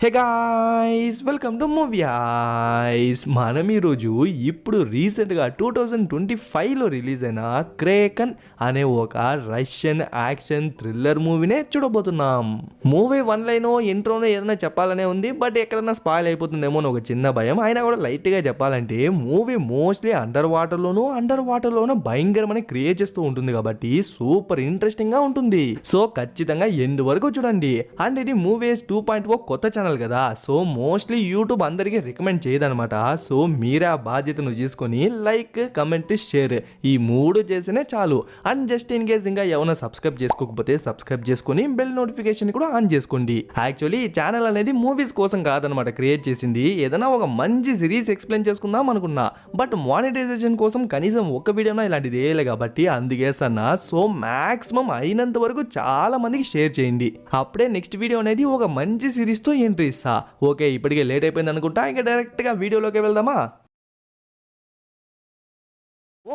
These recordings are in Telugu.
Hey guys welcome to movie ice. మనం ఈరోజు ఇప్పుడు రీసెంట్గా 2025లో రిలీజ్ అయిన క్రేకన్ అనే ఒక రష్యన్ యాక్షన్ థ్రిల్లర్ మూవీనే చూడబోతున్నాం. మూవీ వన్ లైనో ఇంట్రోనో ఏదైనా చెప్పాలనే ఉంది, బట్ ఎక్కడన్నా స్పాయిల్ అయిపోతుందేమో అని ఒక చిన్న భయం. అయినా కూడా లైట్గా చెప్పాలంటే మూవీ మోస్ట్లీ అండర్ వాటర్లోనూ భయంకరమని క్రియేట్ చేస్తూ ఉంటుంది కాబట్టి సూపర్ ఇంట్రెస్టింగ్గా ఉంటుంది. సో ఖచ్చితంగా ఎండ్ వరకు చూడండి. అండ్ ఇది మూవీస్ 2.0 కొత్త ఛానల్ కదా, సో మోస్ట్లీ యూట్యూబ్ అందరికీ రికమెండ్ చేయదనమాట. సో మీరే ఆ బాధ్యతను తీసుకొని లైక్, కమెంట్, షేర్ ఈ మూడు చేసినే చాలు. అండ్ జస్ట్ ఇన్ కేస్ ఇంకా ఏమైనా సబ్స్క్రైబ్ చేసుకోకపోతే సబ్స్క్రైబ్ చేసుకొని బెల్ నోటిఫికేషన్ కూడా ఆన్ చేసుకోండి. యాక్చువల్లీ ఈ ఛానల్ అనేది మూవీస్ కోసం కాదనమాట క్రియేట్ చేసింది, ఏదైనా ఒక మంచి సిరీస్ ఎక్స్ప్లెయిన్ చేసుకుందాం అనుకున్నా. బట్ మానిటైజేషన్ కోసం కనీసం ఒక వీడియోనా ఇలాంటిది వేయలే కాబట్టి అందుకే సన్నా. సో మాక్సిమం అయినంత వరకు చాలా మందికి షేర్ చేయండి, అప్పుడే నెక్స్ట్ వీడియో అనేది ఒక మంచి సిరీస్తో ఎంట్రీ ఇస్తా. ఓకే, ఇప్పటికే లేట్ అయిపోయింది అనుకుంటా, ఇంకా డైరెక్ట్గా వీడియోలోకి వెళ్దామా.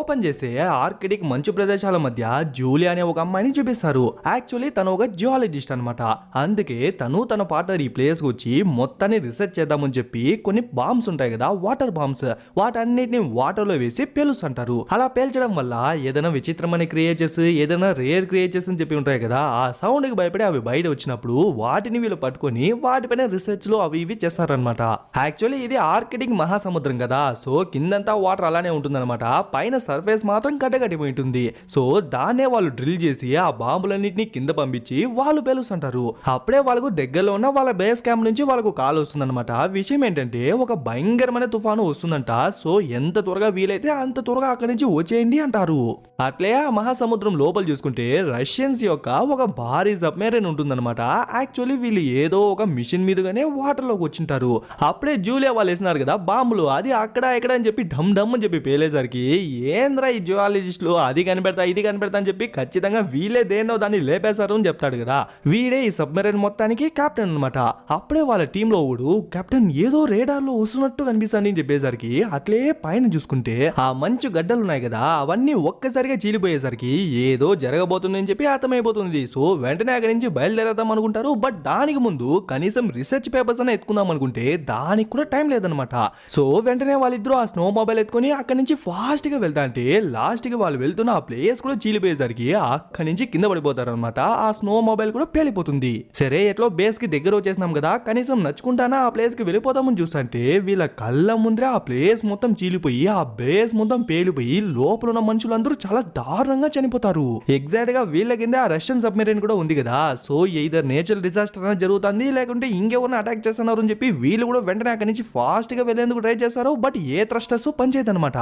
ఓపెన్ చేసే ఆర్కిటిక్ మంచు ప్రదేశాల మధ్య జూలియా అనే ఒక అమ్మాయిని చూపిస్తారు. యాక్చువల్లీ తను ఒక జియాలజిస్ట్ అనమాట. అందుకే తను తన పార్ట్నర్ ఈ ప్లేస్కి వచ్చి మొత్తాన్ని రీసెర్చ్ చేద్దామని చెప్పి కొన్ని బాంబ్స్ ఉంటాయి కదా, వాటర్ బాంబ్స్, వాటన్నిటిని వాటర్లో వేసి పేలుస్తుంటారు. అలా పేల్చడం వల్ల ఏదైనా విచిత్రమైన క్రియేచర్స్, ఏదైనా రేర్ క్రియేచర్స్ అని చెప్పి ఉంటాయి కదా, ఆ సౌండ్కి భయపడి అవి బయట వచ్చినప్పుడు వాటిని వీళ్ళు పట్టుకొని వాటిపైన రీసెర్చ్లు అవి ఇవి చేస్తారనమాట. యాక్చువల్లీ ఇది ఆర్కిటిక్ మహాసముద్రం కదా, సో కిందంతా వాటర్ అలానే ఉంటుందన్నమాట, పైన సర్ఫేస్ మాత్రం కట్టగట్టిపోయి ఉంటుంది. సో దాన్నే వాళ్ళు డ్రిల్ చేసి ఆ బాంబులన్నింటినీ కింద పంపించి వాళ్ళు పేలుస్తుంటారు. అప్పుడే వాళ్ళకు దగ్గరలో ఉన్న వాళ్ళ బేస్ క్యాంప్ నుంచి వాళ్ళకు కాల్ వస్తుందన్నమాట. విషయం ఏంటంటే ఒక భయంకరమైన తుఫాను వస్తుందంట. సో ఎంత త్వరగా వీలైతే అంత త్వరగా అక్కడి నుంచి వచ్చేయండి అంటారు. అట్లే ఆ మహాసముద్రం లోపల చూసుకుంటే రష్యన్స్ యొక్క ఒక భారీ సబ్మెరైన్ ఉంటుందన్నమాట. యాక్చువల్లీ వీళ్ళు ఏదో ఒక మిషన్ మీదుగానే వాటర్ లోకి వచ్చింటారు. అప్పుడే జూలియా వాళ్ళు వేసినారు కదా బాంబులు, అది అక్కడ ఇక్కడ అని చెప్పి డమ్ డమ్ అని చెప్పి పేలేసరికి ఏంద్రా ఈ జియాలజిస్టులు అది కనిపెడతా ఇది కనిపెడతా అని చెప్పి ఖచ్చితంగా వీళ్ళే దేన్నో దాన్ని లేపేశారు అని చెప్తాడు కదా. వీడే ఈ సబ్మెరైన్ మొత్తానికి కెప్టెన్ అనమాట. అప్పుడే వాళ్ళ టీంలో ఊడు కెప్టెన్ ఏదో రేడార్ లో వస్తున్నట్టు కనిపిస్తుంది అని చెప్పేసరికి అట్లే పైన చూసుకుంటే ఆ మంచు గడ్డలు ఉన్నాయి కదా, అవన్నీ ఒక్కసారిగా చీలిపోయేసరికి ఏదో జరగబోతుంది అని చెప్పి అర్థమైపోతుంది. సో వెంటనే అక్కడి నుంచి బయలుదేరదాం అనుకుంటారు. బట్ దానికి ముందు కనీసం రీసెర్చ్ పేపర్స్ అని ఎత్తుకుందాం అనుకుంటే దానికి కూడా టైం లేదనమాట. సో వెంటనే వాళ్ళిద్దరూ ఆ స్నో మొబైల్ ఎత్తుకొని అక్కడి నుంచి ఫాస్ట్ గా వెళ్తా అంటే లాస్ట్ కి వాళ్ళు వెళ్తున్న ఆ ప్లేస్ కూడా చీలిపోయేసరికి అక్కడి నుంచి కింద పడిపోతారు అనమాట. ఆ స్నో మొబైల్ కూడా పేలిపోతుంది. సరే ఎట్లో బేస్ కి దగ్గర వచ్చేసినాం కదా, కనీసం నచ్చుకుంటానా ఆ ప్లేస్ కి వెళ్ళిపోతామని చూస్తుంటే వీళ్ళ కళ్ళ ముందరే ఆ ప్లేస్ మొత్తం చీలిపోయి ఆ బేస్ మొత్తం పేలిపోయి లోపల ఉన్న మనుషులందరూ చాలా దారుణంగా చనిపోతారు. ఎగ్జాక్ట్ గా వీళ్ళ కింద ఆ రష్యన్ సబ్మెరైన్ కూడా ఉంది కదా. సో ఇదర్ నేచురల్ డిజాస్టర్ అనేది జరుగుతుంది, లేకుంటే ఇంకెవరిని అటాక్ చేస్తున్నారు అని చెప్పి వీళ్ళు కూడా వెంటనే అక్కడి నుంచి ఫాస్ట్ గా వెళ్లేందుకు ట్రై చేస్తారు. బట్ ఏ థ్రస్టర్స్ పనిచేయదన్నమాట.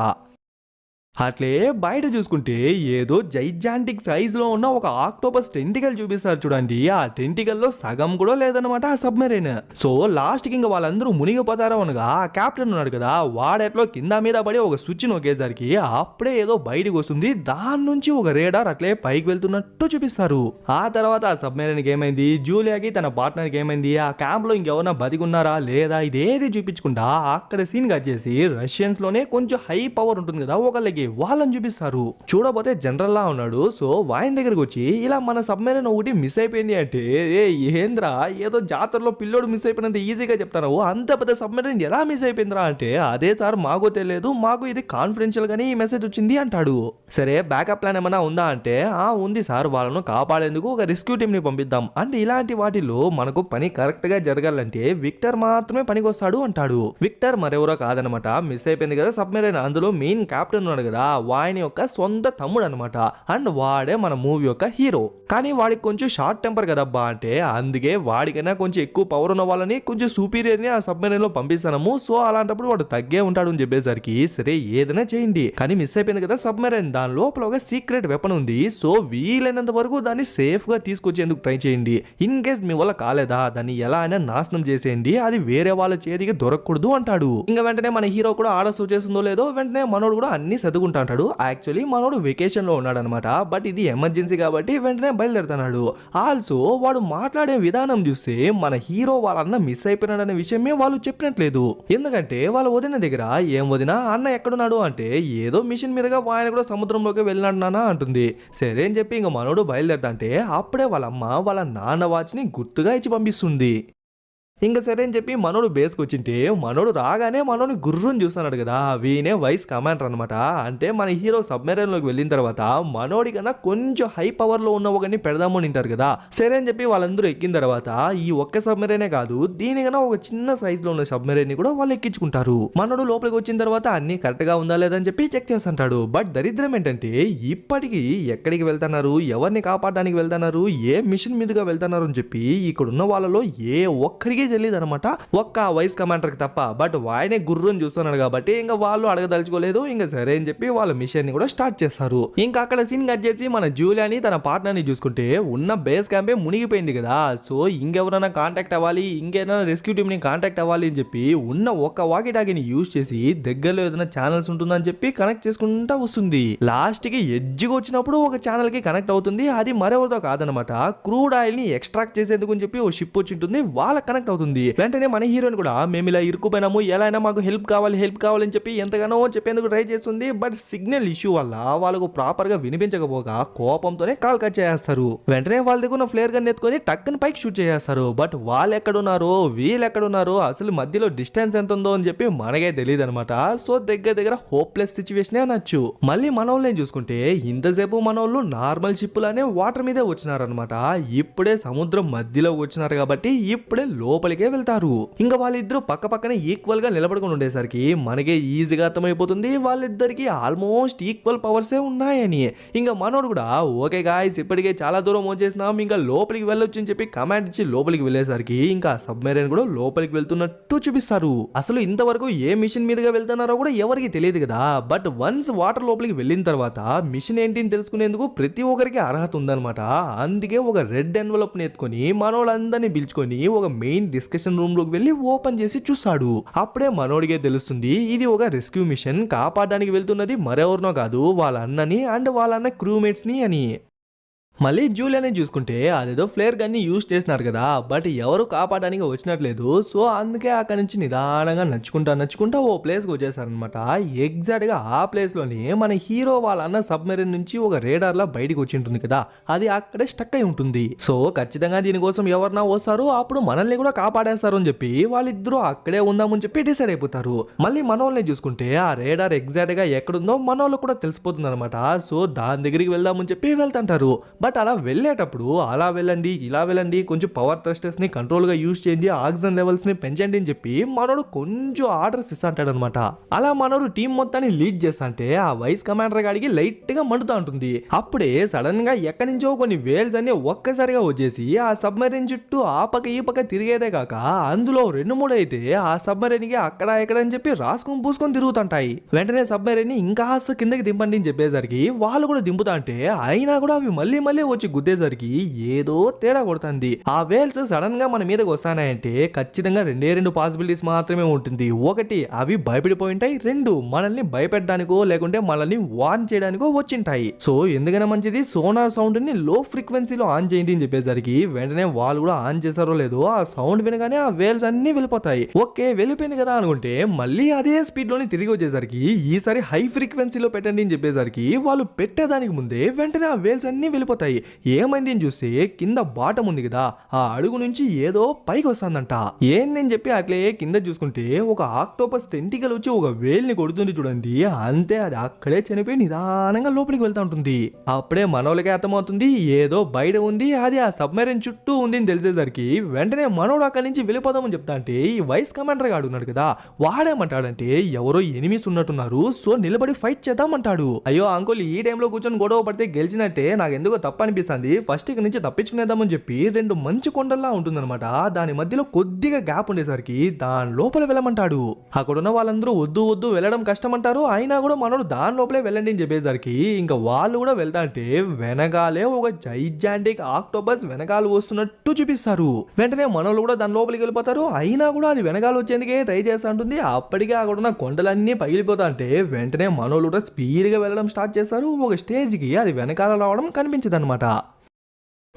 అట్లే బయట చూసుకుంటే ఏదో జైజాంటిక్ సైజ్ లో ఉన్న ఒక ఆక్టోపస్ టెంటికల్ చూపిస్తారు చూడండి. ఆ టెంటికల్ లో సగం కూడా లేదనమాట ఆ సబ్మెరైన్. సో లాస్ట్ కి ఇంకా వాళ్ళందరూ మునిగిపోతారో అనగా ఆ కెప్టెన్ ఉన్నాడు కదా, వాడెట్లో కింద మీద పడి ఒక స్విచ్ నొక్కేసరికి అప్పుడే ఏదో బయటకు వస్తుంది. దాని నుంచి ఒక రేడార్ అట్లే పైకి వెళ్తున్నట్టు చూపిస్తారు. ఆ తర్వాత ఆ సబ్మెరైన్ కి ఏమైంది, జూలియాకి తన పార్ట్నర్ కి ఏమైంది, ఆ క్యాంప్ లో ఇంకెవరన్నా బతికున్నారా లేదా, ఇదేది చూపించకుండా అక్కడ సీన్ గా చేసి రష్యన్స్ లోనే కొంచెం హై పవర్ ఉంటుంది కదా ఒకళ్ళకి, వాళ్ళని చూపిస్తారు. చూడబోతే జనరల్ లా ఉన్నాడు. సో వాయిన్ దగ్గరకు వచ్చి ఇలా మన సబ్మెరైన్ ఒకటి మిస్ అయిపోయింది అంటే, ఏంద్రా ఏదో జాతరలో పిల్లోడు మిస్ అయిపోయినంత ఈజీగా చెప్తారు, అంత పెద్ద సబ్మెరైన్ ఎలా మిస్ అయిపోయిందిరా అంటే, అదే సార్ మాకు తెలియదు, మాకు ఇది కాన్ఫిడెన్షియల్ గానీ ఈ మెసేజ్ వచ్చింది అంటాడు. సరే బ్యాకప్ ప్లాన్ ఏమైనా ఉందా అంటే, ఉంది సార్, వాళ్ళను కాపాడేందుకు ఒక రెస్క్యూ టీమ్ ని పంపిద్దాం. అంటే ఇలాంటి వాటిల్లో మనకు పని కరెక్ట్ గా జరగాలంటే విక్టర్ మాత్రమే పనికి వస్తాడు అంటాడు. విక్టర్ మరెవరో కాదనమాట, మిస్ అయిపోయింది కదా సబ్మెరైన్, అందులో మెయిన్ కెప్టెన్ ఉన్నాడు కదా, వాని యొక్క సొంత తమ్ముడు అనమాట. అండ్ వాడే మన మూవీ యొక్క హీరో. కానీ వాడికి కొంచెం షార్ట్ టెంపర్ కదబ్బా, అంటే అందుకే వాడికైనా కొంచెం ఎక్కువ పవర్ ఉన్న వాళ్ళని కొంచెం సూపీరియర్ ని ఆ సబ్మెరైన్ లో పంపిస్తాము. సో అలాంటప్పుడు వాడు తగ్గే ఉంటాడు అని చెప్పేసరికి సరే ఏదైనా చేయండి, కానీ మిస్ అయిపోయింది కదా సబ్మెరైన్, దాని లోపల ఒక సీక్రెట్ వెపన్ ఉంది. సో వీలైనంత వరకు దాన్ని సేఫ్ గా తీసుకొచ్చేందుకు ట్రై చేయండి. ఇన్ కేస్ మీ వల్ల కాలేదా దాన్ని ఎలా అయినా నాశనం చేసేయండి, అది వేరే వాళ్ళ చేతికి దొరకకూడదు అంటాడు. ఇంకా వెంటనే మన హీరో కూడా ఆర్డర్ సూచేస్తుందో లేదో వెంటనే మనోడు కూడా అన్ని చదువుకుంటాడు. యాక్చువల్లీ మనోడు వెకేషన్ లో ఉన్నాడు అనమాట. బట్ ఇది ఎమర్జెన్సీ కాబట్టి వెంటనే బయలుదేరుతున్నాడు. ఆల్సో వాడు మాట్లాడే విధానం చూస్తే మన హీరో వాళ్ళన్న మిస్ అయిపోయినాడు అనే విషయమే వాళ్ళు చెప్పినట్లేదు. ఎందుకంటే వాళ్ళ వదిన దగ్గర ఏం వదినా అన్న ఎక్కడున్నాడు అంటే, ఏదో మిషన్ మీదుగా ఆయన కూడా సముద్రంలోకి వెళ్ళినాడు నాన్న అంటుంది. సరే అని చెప్పి ఇంకా మనోడు బయలుదేరుతా అంటే అప్పుడే వాళ్ళ అమ్మ వాళ్ళ నాన్న వాచ్ని గుర్తుగా ఇచ్చి పంపిస్తుంది. ఇంక సరే అని చెప్పి మనోడు బేస్కి వచ్చింటే మనోడు రాగానే మనోని గుర్రుని చూస్తున్నాడు కదా, వీనే వైస్ కమాండర్ అనమాట. అంటే మన హీరో సబ్మెరైన్లోకి వెళ్ళిన తర్వాత మనోడి కన్నా కొంచెం హై పవర్లో ఉన్న ఒకరిని పెడదాము అని అంటారు కదా. సరే అని చెప్పి వాళ్ళందరూ ఎక్కిన తర్వాత ఈ ఒక్క సబ్మెరైనే కాదు, దీనికన్నా ఒక చిన్న సైజులో ఉన్న సబ్మెరైన్ కూడా వాళ్ళు ఎక్కించుకుంటారు. మనోడు లోపలికి వచ్చిన తర్వాత అన్ని కరెక్ట్గా ఉందా లేదని చెప్పి చెక్ చేస్తుంటాడు. బట్ దరిద్రం ఏంటంటే ఇప్పటికీ ఎక్కడికి వెళ్తున్నారు, ఎవరిని కాపాడడానికి వెళ్తున్నారు, ఏ మిషన్ మీదుగా వెళ్తున్నారు అని చెప్పి ఇక్కడున్న వాళ్ళలో ఏ ఒక్కరికి తెలియదు అనమాట, ఒక్క వైస్ కమాండర్ కి తప్ప. బట్ వాయనే గుర్రుని చూస్తున్నాడు కాబట్టి ఇంకా వాళ్ళు అడగదలుచుకోలేదు. ఇంకా సరే అని చెప్పి వాళ్ళ మిషన్ ని కూడా స్టార్ట్ చేస్తారు. ఇంకా అక్కడ సీన్ కట్ చేసి మన జూలియాని తన పార్ట్నర్ ని చూసుకుంటే ఉన్న బేస్ క్యాంపే మునిగిపోయింది కదా. సో ఇంకెవరైనా కాంటాక్ట్ అవ్వాలి, ఇంకేమైనా రెస్క్యూ టీమ్ ని కాంటాక్ట్ అవ్వాలి అని చెప్పి ఉన్న ఒక్క వాకీ టాకీని యూజ్ చేసి దగ్గరలో ఏదైనా ఛానల్స్ ఉంటుందని చెప్పి కనెక్ట్ చేసుకుంటా వస్తుంది. లాస్ట్ కి ఎడ్జ్కి వచ్చినప్పుడు ఒక ఛానల్ కి కనెక్ట్ అవుతుంది. అది మరెవరితో కాదనమాట, క్రూడ్ ఆయిల్ ని ఎక్స్ట్రాక్ట్ చేసేందుకు అని చెప్పి ఓ షిప్ వచ్చి ఉంటుంది, వాళ్ళకి కనెక్ట్ అవుతుంది. వెంటనే మన హీరోయిన్ కూడా మేము ఇలా ఇరుక్కుపోయినాము, ఎలా అయినా మాకు హెల్ప్ కావాలని చెప్పి ఎంతగానో చెప్పేందుకు ట్రై చేస్తుంది. బట్ సిగ్నల్ ఇష్యూ వల్ల వాళ్ళకు ప్రాపర్ గా వినిపించకపోగా కోపంతోనే కాల్ కట్ చేస్తారు. వెంటనే వాళ్ళ దగ్గర ఫ్లేర్ గన్ ఎత్తుకొని టక్కని పైకి షూట్ చేస్తారు. బట్ వాళ్ళు ఎక్కడున్నారో వీళ్ళు ఎక్కడున్నారో అసలు మధ్యలో డిస్టెన్స్ ఎంత ఉందో అని చెప్పి మనకే తెలియదు అనమాట. సో దగ్గర హోప్లెస్ సిచ్యువేషన్ అనొచ్చు. మళ్ళీ మనోళ్ళని చూసుకుంటే ఇంతసేపు మనోళ్ళు నార్మల్ షిప్పులనే వాటర్ మీదే వచ్చినారనమాట. ఇప్పుడే సముద్రం మధ్యలో వచ్చినారు కాబట్టి ఇప్పుడే లోపలికే వెళ్తారు. ఇంకా వాళ్ళిద్దరూ పక్క పక్కనే ఈక్వల్ గా నిలబడుకుని ఉండేసరికి మనకే ఈజీగా అర్థమైపోతుంది వాళ్ళిద్దరికి ఆల్మోస్ట్ ఈక్వల్ పవర్సే ఉన్నాయని. ఇంకా మనోడు కూడా ఓకే గాయ్స్ ఇప్పటికే చాలా దూరం వచ్చేసినాం, ఇంకా లోపలికి వెళ్ళొచ్చు అని చెప్పి కమాండ్ ఇచ్చి లోపలికి వెళ్ళేసరికి ఇంకా సబ్మెరైన్ కూడా లోపలికి వెళ్తున్నట్టు చూపిస్తారు. అసలు ఇంతవరకు ఏ మిషన్ మీదుగా వెళ్తున్నారో కూడా ఎవరికి తెలియదు కదా. బట్ వన్స్ వాటర్ లోపలికి వెళ్ళిన తర్వాత మిషన్ ఏంటి అని తెలుసుకునేందుకు ప్రతి ఒక్కరికి అర్హత ఉందన్నమాట. అందుకే ఒక రెడ్ ఎన్వలప్ ని ఎత్తుకొని మనోళ్ళందరినీ పిలుచుకొని ఒక మెయిన్ డిస్కషన్ రూమ్ లోకి వెళ్ళి ఓపెన్ చేసి చూస్తాడు. అప్పుడే మనోడికే తెలుస్తుంది ఇది ఒక రెస్క్యూ మిషన్, కాపాడడానికి వెళ్తున్నది మరెవరినో కాదు వాళ్ళ అన్నని అండ్ వాళ్ళ అన్న క్రూమేట్స్ ని అని. మళ్ళీ జూలియాని చూసుకుంటే అదేదో ఫ్లేర్ గన్ని యూజ్ చేసినారు కదా, బట్ ఎవరు కాపాడడానికి వచ్చినట్లేదు. సో అందుకే అక్కడి నుంచి నిదానంగా నచ్చుకుంటా ఓ ప్లేస్కి వచ్చేసారనమాట. ఎగ్జాక్ట్గా ఆ ప్లేస్లోనే మన హీరో వాళ్ళ అన్న సబ్మెరీన్ నుంచి ఒక రేడార్లా బయటికి వచ్చి ఉంటుంది కదా, అది అక్కడే స్టక్ అయి ఉంటుంది. సో ఖచ్చితంగా దీనికోసం ఎవరన్నా వస్తారు, అప్పుడు మనల్ని కూడా కాపాడేస్తారు అని చెప్పి వాళ్ళిద్దరూ అక్కడే ఉందామని చెప్పి డిసైడ్ అయిపోతారు. మళ్ళీ మనోళ్ళని చూసుకుంటే ఆ రేడార్ ఎగ్జాక్ట్గా ఎక్కడుందో మనోళ్ళకి కూడా తెలిసిపోతుంది అనమాట. సో దాని దగ్గరికి వెళ్దామని చెప్పి వెళ్తుంటారు. బట్ అలా వెళ్ళేటప్పుడు అలా వెళ్ళండి ఇలా వెళ్ళండి, కొంచెం పవర్ థ్రస్టర్స్ ని కంట్రోల్ గా యూజ్ చేయండి, ఆక్సిజన్ లెవెల్స్ ని పెంచండి అని చెప్పి మనోడు కొంచెం ఆర్డర్స్ ఇస్తాంటాడు అనమాట. అలా మనోడు టీం మొత్తాన్ని లీడ్ చేస్తాంటే ఆ వైస్ కమాండర్ గాడికి లైట్ గా మండుతా ఉంటుంది. అప్పుడే సడన్ గా ఎక్కడి నుంచో కొన్ని వేల్స్ అన్ని ఒక్కసారిగా వచ్చేసి ఆ సబ్మెరైన్ చుట్టూ ఆ పక్క ఈ పక్క తిరిగేదే కాక అందులో 2-3 అయితే ఆ సబ్మెరైన్ కి అక్కడ ఎక్కడ అని చెప్పి రాసుకొని పూసుకొని తిరుగుతుంటాయి. వెంటనే సబ్మెరైన్ ఇంకా కిందకి దింపండి అని చెప్పేసరికి వాళ్ళు కూడా దింపుతా అంటే అయినా కూడా అవి మళ్ళీ వచ్చి గుద్దేసరికి ఏదో తేడా కొడుతుంది. ఆ వేల్స్ సడన్ గా మన మీదకి వస్తాయంటే ఖచ్చితంగా 2 పాసిబిలిటీస్ మాత్రమే ఉంటుంది. ఒకటి అవి భయపడిపోయింటాయి, 2 మనల్ని భయపెట్టడానికో లేకుంటే మనల్ని వార్న్ చేయడానికో వచ్చింటాయి. సో ఎందుకైనా మంచిది సోనార్ సౌండ్ ని లో ఫ్రీక్వెన్సీలో ఆన్ చేయండి అని చెప్పేసరికి వెంటనే వాళ్ళు కూడా ఆన్ చేశారో లేదో ఆ సౌండ్ వినగానే ఆ వేల్స్ అన్ని వెళ్ళిపోతాయి. ఓకే వెళ్ళిపోయింది కదా అనుకుంటే మళ్ళీ అదే స్పీడ్ లోని తిరిగి వచ్చేసరికి ఈసారి హై ఫ్రీక్వెన్సీలో పెట్టండి అని చెప్పేసరికి వాళ్ళు పెట్టేదానికి ముందే వెంటనే ఆ వేల్స్ అన్ని వెళ్ళిపోతాయి. ఏమైంది అని చూస్తే కింద బాటం ఉంది కదా, ఆ అడుగు నుంచి ఏదో పైకి వస్తుందంట. ఏందని చెప్పి అట్లే కింద చూసుకుంటే ఒక ఆక్టోపస్ టెంటికల్ వచ్చి ఒక వేల్ని కొడుతుంది చూడండి. అంతే అది అక్కడే చనిపోయి నిదానంగా లోపలికి వెళ్తా ఉంటుంది. అప్పుడే మనోళ్ళకే అర్థమవుతుంది ఏదో బయట ఉంది, అది ఆ సబ్మెరైన్ చుట్టూ ఉంది అని తెలిసేసరికి వెంటనే మనోడు అక్కడి నుంచి వెళ్ళిపోదామని చెప్తా అంటే ఈ వైస్ కమాండర్ గాడు ఉన్నాడు కదా, వాడేమంటాడంటే ఎవరో ఎనిమిస్ ఉన్నట్టున్నారు, సో నిలబడి ఫైట్ చేద్దామంటాడు. అయ్యో అంకుల్ ఈ టైంలో కూర్చొని గొడవ పడితే గెలిచినట్టే, నాకు ఎందుకో తప్ప అనిపిస్తుంది, ఫస్ట్ ఇక్కడ నుంచి తప్పించుకునేద్దామని చెప్పి 2 మంచి కొండల్లా ఉంటుందన్నమాట. దాని మధ్యలో కొద్దిగా గ్యాప్ ఉండేసరికి దాని లోపల వెళ్ళమంటాడు. అక్కడున్న వాళ్ళందరూ వద్దు వెళ్ళడం కష్టం అంటారు. అయినా కూడా మనోడు దాని లోపలే వెళ్ళండి అని చెప్పేసరికి ఇంకా వాళ్ళు కూడా వెళ్తా అంటే వెనకాలే ఒక జైజాంటిక్ ఆక్టోపస్ వెనకాల వస్తున్నట్టు చూపిస్తారు. వెంటనే మనోళ్ళు కూడా దాని లోపలికి వెళ్ళిపోతారు. అయినా కూడా అది వెనకాల వచ్చేందుకే ట్రై చేస్తూ ఉంటుంది. అప్పటికే అక్కడున్న కొండలన్నీ పగిలిపోతా అంటే వెంటనే మనోళ్ళు కూడా స్పీడ్ గా వెళ్ళడం స్టార్ట్ చేస్తారు. ఒక స్టేజ్ కి అది వెనకాల రావడం కనిపించదు అనమాట.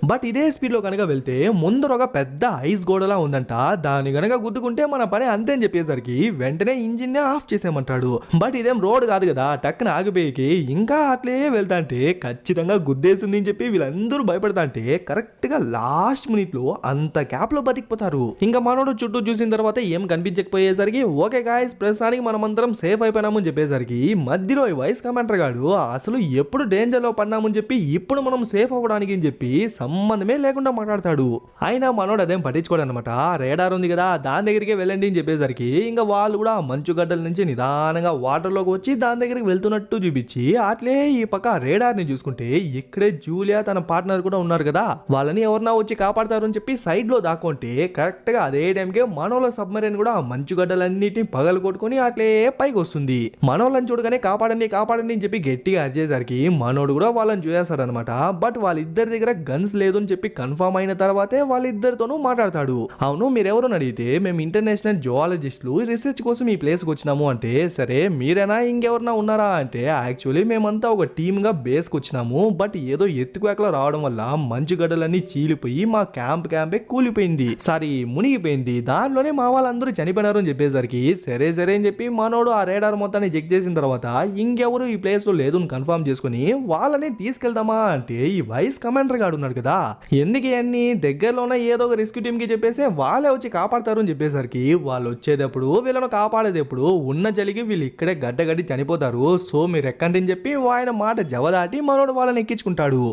బట్ ఇదే స్పీడ్ లో కనుక వెళ్తే ముందర ఒక పెద్ద ఐస్ గోడలా ఉందంట. దాన్ని గనక గుద్దుకుంటే మన పని అంతే అని చెప్పేసరికి వెంటనే ఇంజిన్ నే ఆఫ్ చేసేయమంటాడు. బట్ ఇదేం రోడ్ కాదు కదా, టక్కున ఆగిపోయి ఇంకా అట్లే వెళ్తా అంటే ఖచ్చితంగా గుద్దేస్తుంది అని చెప్పి వీళ్ళందరూ భయపడతా అంటే కరెక్ట్ గా లాస్ట్ మినిట్ లో అంత గ్యాప్ లో బతికిపోతారు. ఇంకా మనోడు చుట్టూ చూసిన తర్వాత ఏం కనిపించకపోయేసరికి ఓకే గాయ్స్ ప్రస్తుతానికి మనమందరం సేఫ్ అయిపోయినాము అని చెప్పేసరికి మధ్యలో ఈ వైస్ కమాండర్ గాడు అసలు ఎప్పుడు డేంజర్ లో పడినామని చెప్పి ఇప్పుడు మనం సేఫ్ అవ్వడానికి అని చెప్పి సంబంధమే లేకుండా మాట్లాడతాడు. అయినా మనోడు అదేం పట్టించుకోడు అనమాట. రేడార్ ఉంది కదా దాని దగ్గరికి వెళ్ళండి అని చెప్పేసరికి ఇంకా వాళ్ళు కూడా మంచు గడ్డల నుంచి నిదానంగా వాటర్ లోకి వచ్చి దాని దగ్గరికి వెళ్తున్నట్టు చూపించి అట్లే ఈ పక్క రేడార్ ని చూసుకుంటే ఇక్కడే జూలియా తన పార్ట్నర్ కూడా ఉన్నారు కదా, వాళ్ళని ఎవరన్నా వచ్చి కాపాడతారు అని చెప్పి సైడ్ లో దాక్కుంటే కరెక్ట్ గా అదే టైంకి మనోళ్ళ సబ్మెరైన్ కూడా మంచు గడ్డలన్నిటిని పగలు కొట్టుకుని అట్లే పైకి వస్తుంది. మనోళ్ళని చూడగానే కాపాడండి కాపాడండి అని చెప్పి గట్టిగా అరిచేసరికి మనోడు కూడా వాళ్ళని చూసేస్తాడు అనమాట. బట్ వాళ్ళిద్దరి దగ్గర గన్స్ లేదు అని చెప్పి కన్ఫర్మ్ అయిన తర్వాతే వాళ్ళిద్దరితోనూ మాట్లాడతాడు. అవును మీరెవరు అడిగితే మేము ఇంటర్నేషనల్ జువాలజిస్టులు రీసెర్చ్ కోసం ఈ ప్లేస్ కి వచ్చినాము అంటే సరే మీరేనా ఇంకెవరన్నా ఉన్నారా అంటే యాక్చువల్లీ మేమంతా ఒక టీమ్ గా బేస్ కి వచ్చినాము. బట్ ఏదో ఎత్తుకువేకలో రావడం వల్ల మంచు గడ్డలన్నీ చీలిపోయి మా క్యాంపే కూలిపోయింది, సారీ మునిగిపోయింది, దానిలోనే మా వాళ్ళందరూ చనిపోయినారు అని చెప్పేసరికి సరే సరే అని చెప్పి మనోడు ఆ రేడార్ మొత్తాన్ని చెక్ చేసిన తర్వాత ఇంకెవరు ఈ ప్లేస్ లో లేదు అని కన్ఫర్మ్ చేసుకుని వాళ్ళని తీసుకెళ్దామా అంటే ఈ వైస్ కమాండర్ గాడు ఉన్నాడు కదా, ఎందుకు అన్ని దగ్గరలోనే ఏదో ఒక రెస్క్యూ టీమ్ కి చెప్పేసి వాళ్ళే వచ్చి కాపాడతారు అని చెప్పేసరికి వాళ్ళు వచ్చేటప్పుడు వీళ్ళను కాపాడేటప్పుడు ఉన్న చలికి వీళ్ళు ఇక్కడే గడ్డగడ్డి చనిపోతారు, సో మీరు ఎక్కండి అని చెప్పి ఆయన మాట జవదాటి మనోడు వాళ్ళని ఎక్కించుకుంటాడు.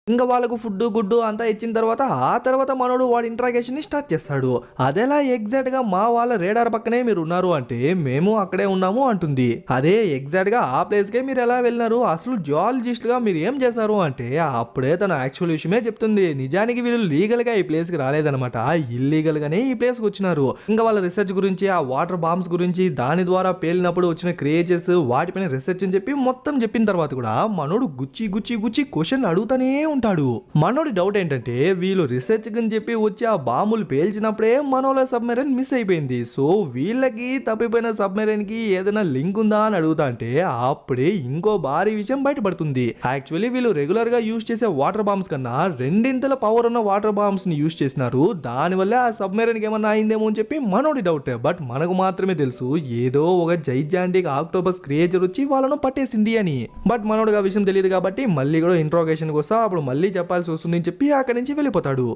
ఇంకా వాళ్ళకు ఫుడ్ గుడ్డు అంతా ఇచ్చిన తర్వాత ఆ తర్వాత మనోడు వాడి ఇంట్రాగేషన్ ని స్టార్ట్ చేస్తాడు. అదేలా ఎగ్జాక్ట్ గా మా వాళ్ళ రేడార్ పక్కనే మీరు ఉన్నారు అంటే మేము అక్కడే ఉన్నాము అంటుంది. అదే ఎగ్జాక్ట్ గా ఆ ప్లేస్ కే మీరు ఎలా వెళ్ళినారు, అసలు జియాలజిస్ట్ గా మీరు ఏం చేశారు అంటే అప్పుడే తన యాక్చువల్ విషయమే చెప్తుంది. నిజానికి వీళ్ళు లీగల్ గా ఈ ప్లేస్ కి రాలేదనమాట, ఇల్లీగల్ గానే ఈ ప్లేస్ కి వచ్చినారు. ఇంకా వాళ్ళ రీసెర్చ్ గురించి ఆ వాటర్ బాంబ్స్ గురించి దాని ద్వారా పేలినప్పుడు వచ్చిన క్రియేచర్స్ వాటిపైన రీసెర్చ్ అని చెప్పి మొత్తం చెప్పిన తర్వాత కూడా మనోడు గుచ్చి గుచ్చి గుచ్చి క్వశ్చన్ అడుగుతానే ఉంటాడు. మనోడి డౌట్ ఏంటంటే వీళ్ళు రీసెర్చ్ అని చెప్పి వచ్చి ఆ బాంబులు పేల్చినప్పుడే మనోళ్ళ సబ్మెరైన్ మిస్ అయిపోయింది, సో వీళ్ళకి తప్పిపోయిన సబ్మెరైన్ కి ఏదైనా లింక్ ఉందా అని అడుగుతా అంటే అప్పుడే ఇంకో భారీ విషయం బయటపడుతుంది. యాక్చువల్లీ వీళ్ళు రెగ్యులర్ గా యూజ్ చేసే వాటర్ బాంబ్స్ కన్నా రెండింతల పవర్ ఉన్న వాటర్ బాంబ్స్ ని యూజ్ చేసినారు, దానివల్ల ఆ సబ్మెరైన్ కి ఏమన్నా అయిందేమో అని చెప్పి మనోడి డౌట్. బట్ మనకు మాత్రమే తెలుసు ఏదో ఒక జైజాంటిక్ ఆక్టోపస్ క్రియేచర్ వచ్చి వాళ్ళను పట్టేసింది అని. బట్ మనోడికి ఆ విషయం తెలియదు కాబట్టి మళ్ళీ కూడా ఇంట్రోగేషన్ కోసం అప్పుడు మళ్ళీ చెప్పాల్సి వస్తుందని చెప్పి అక్కడి నుంచి వెళ్ళిపోతాడు.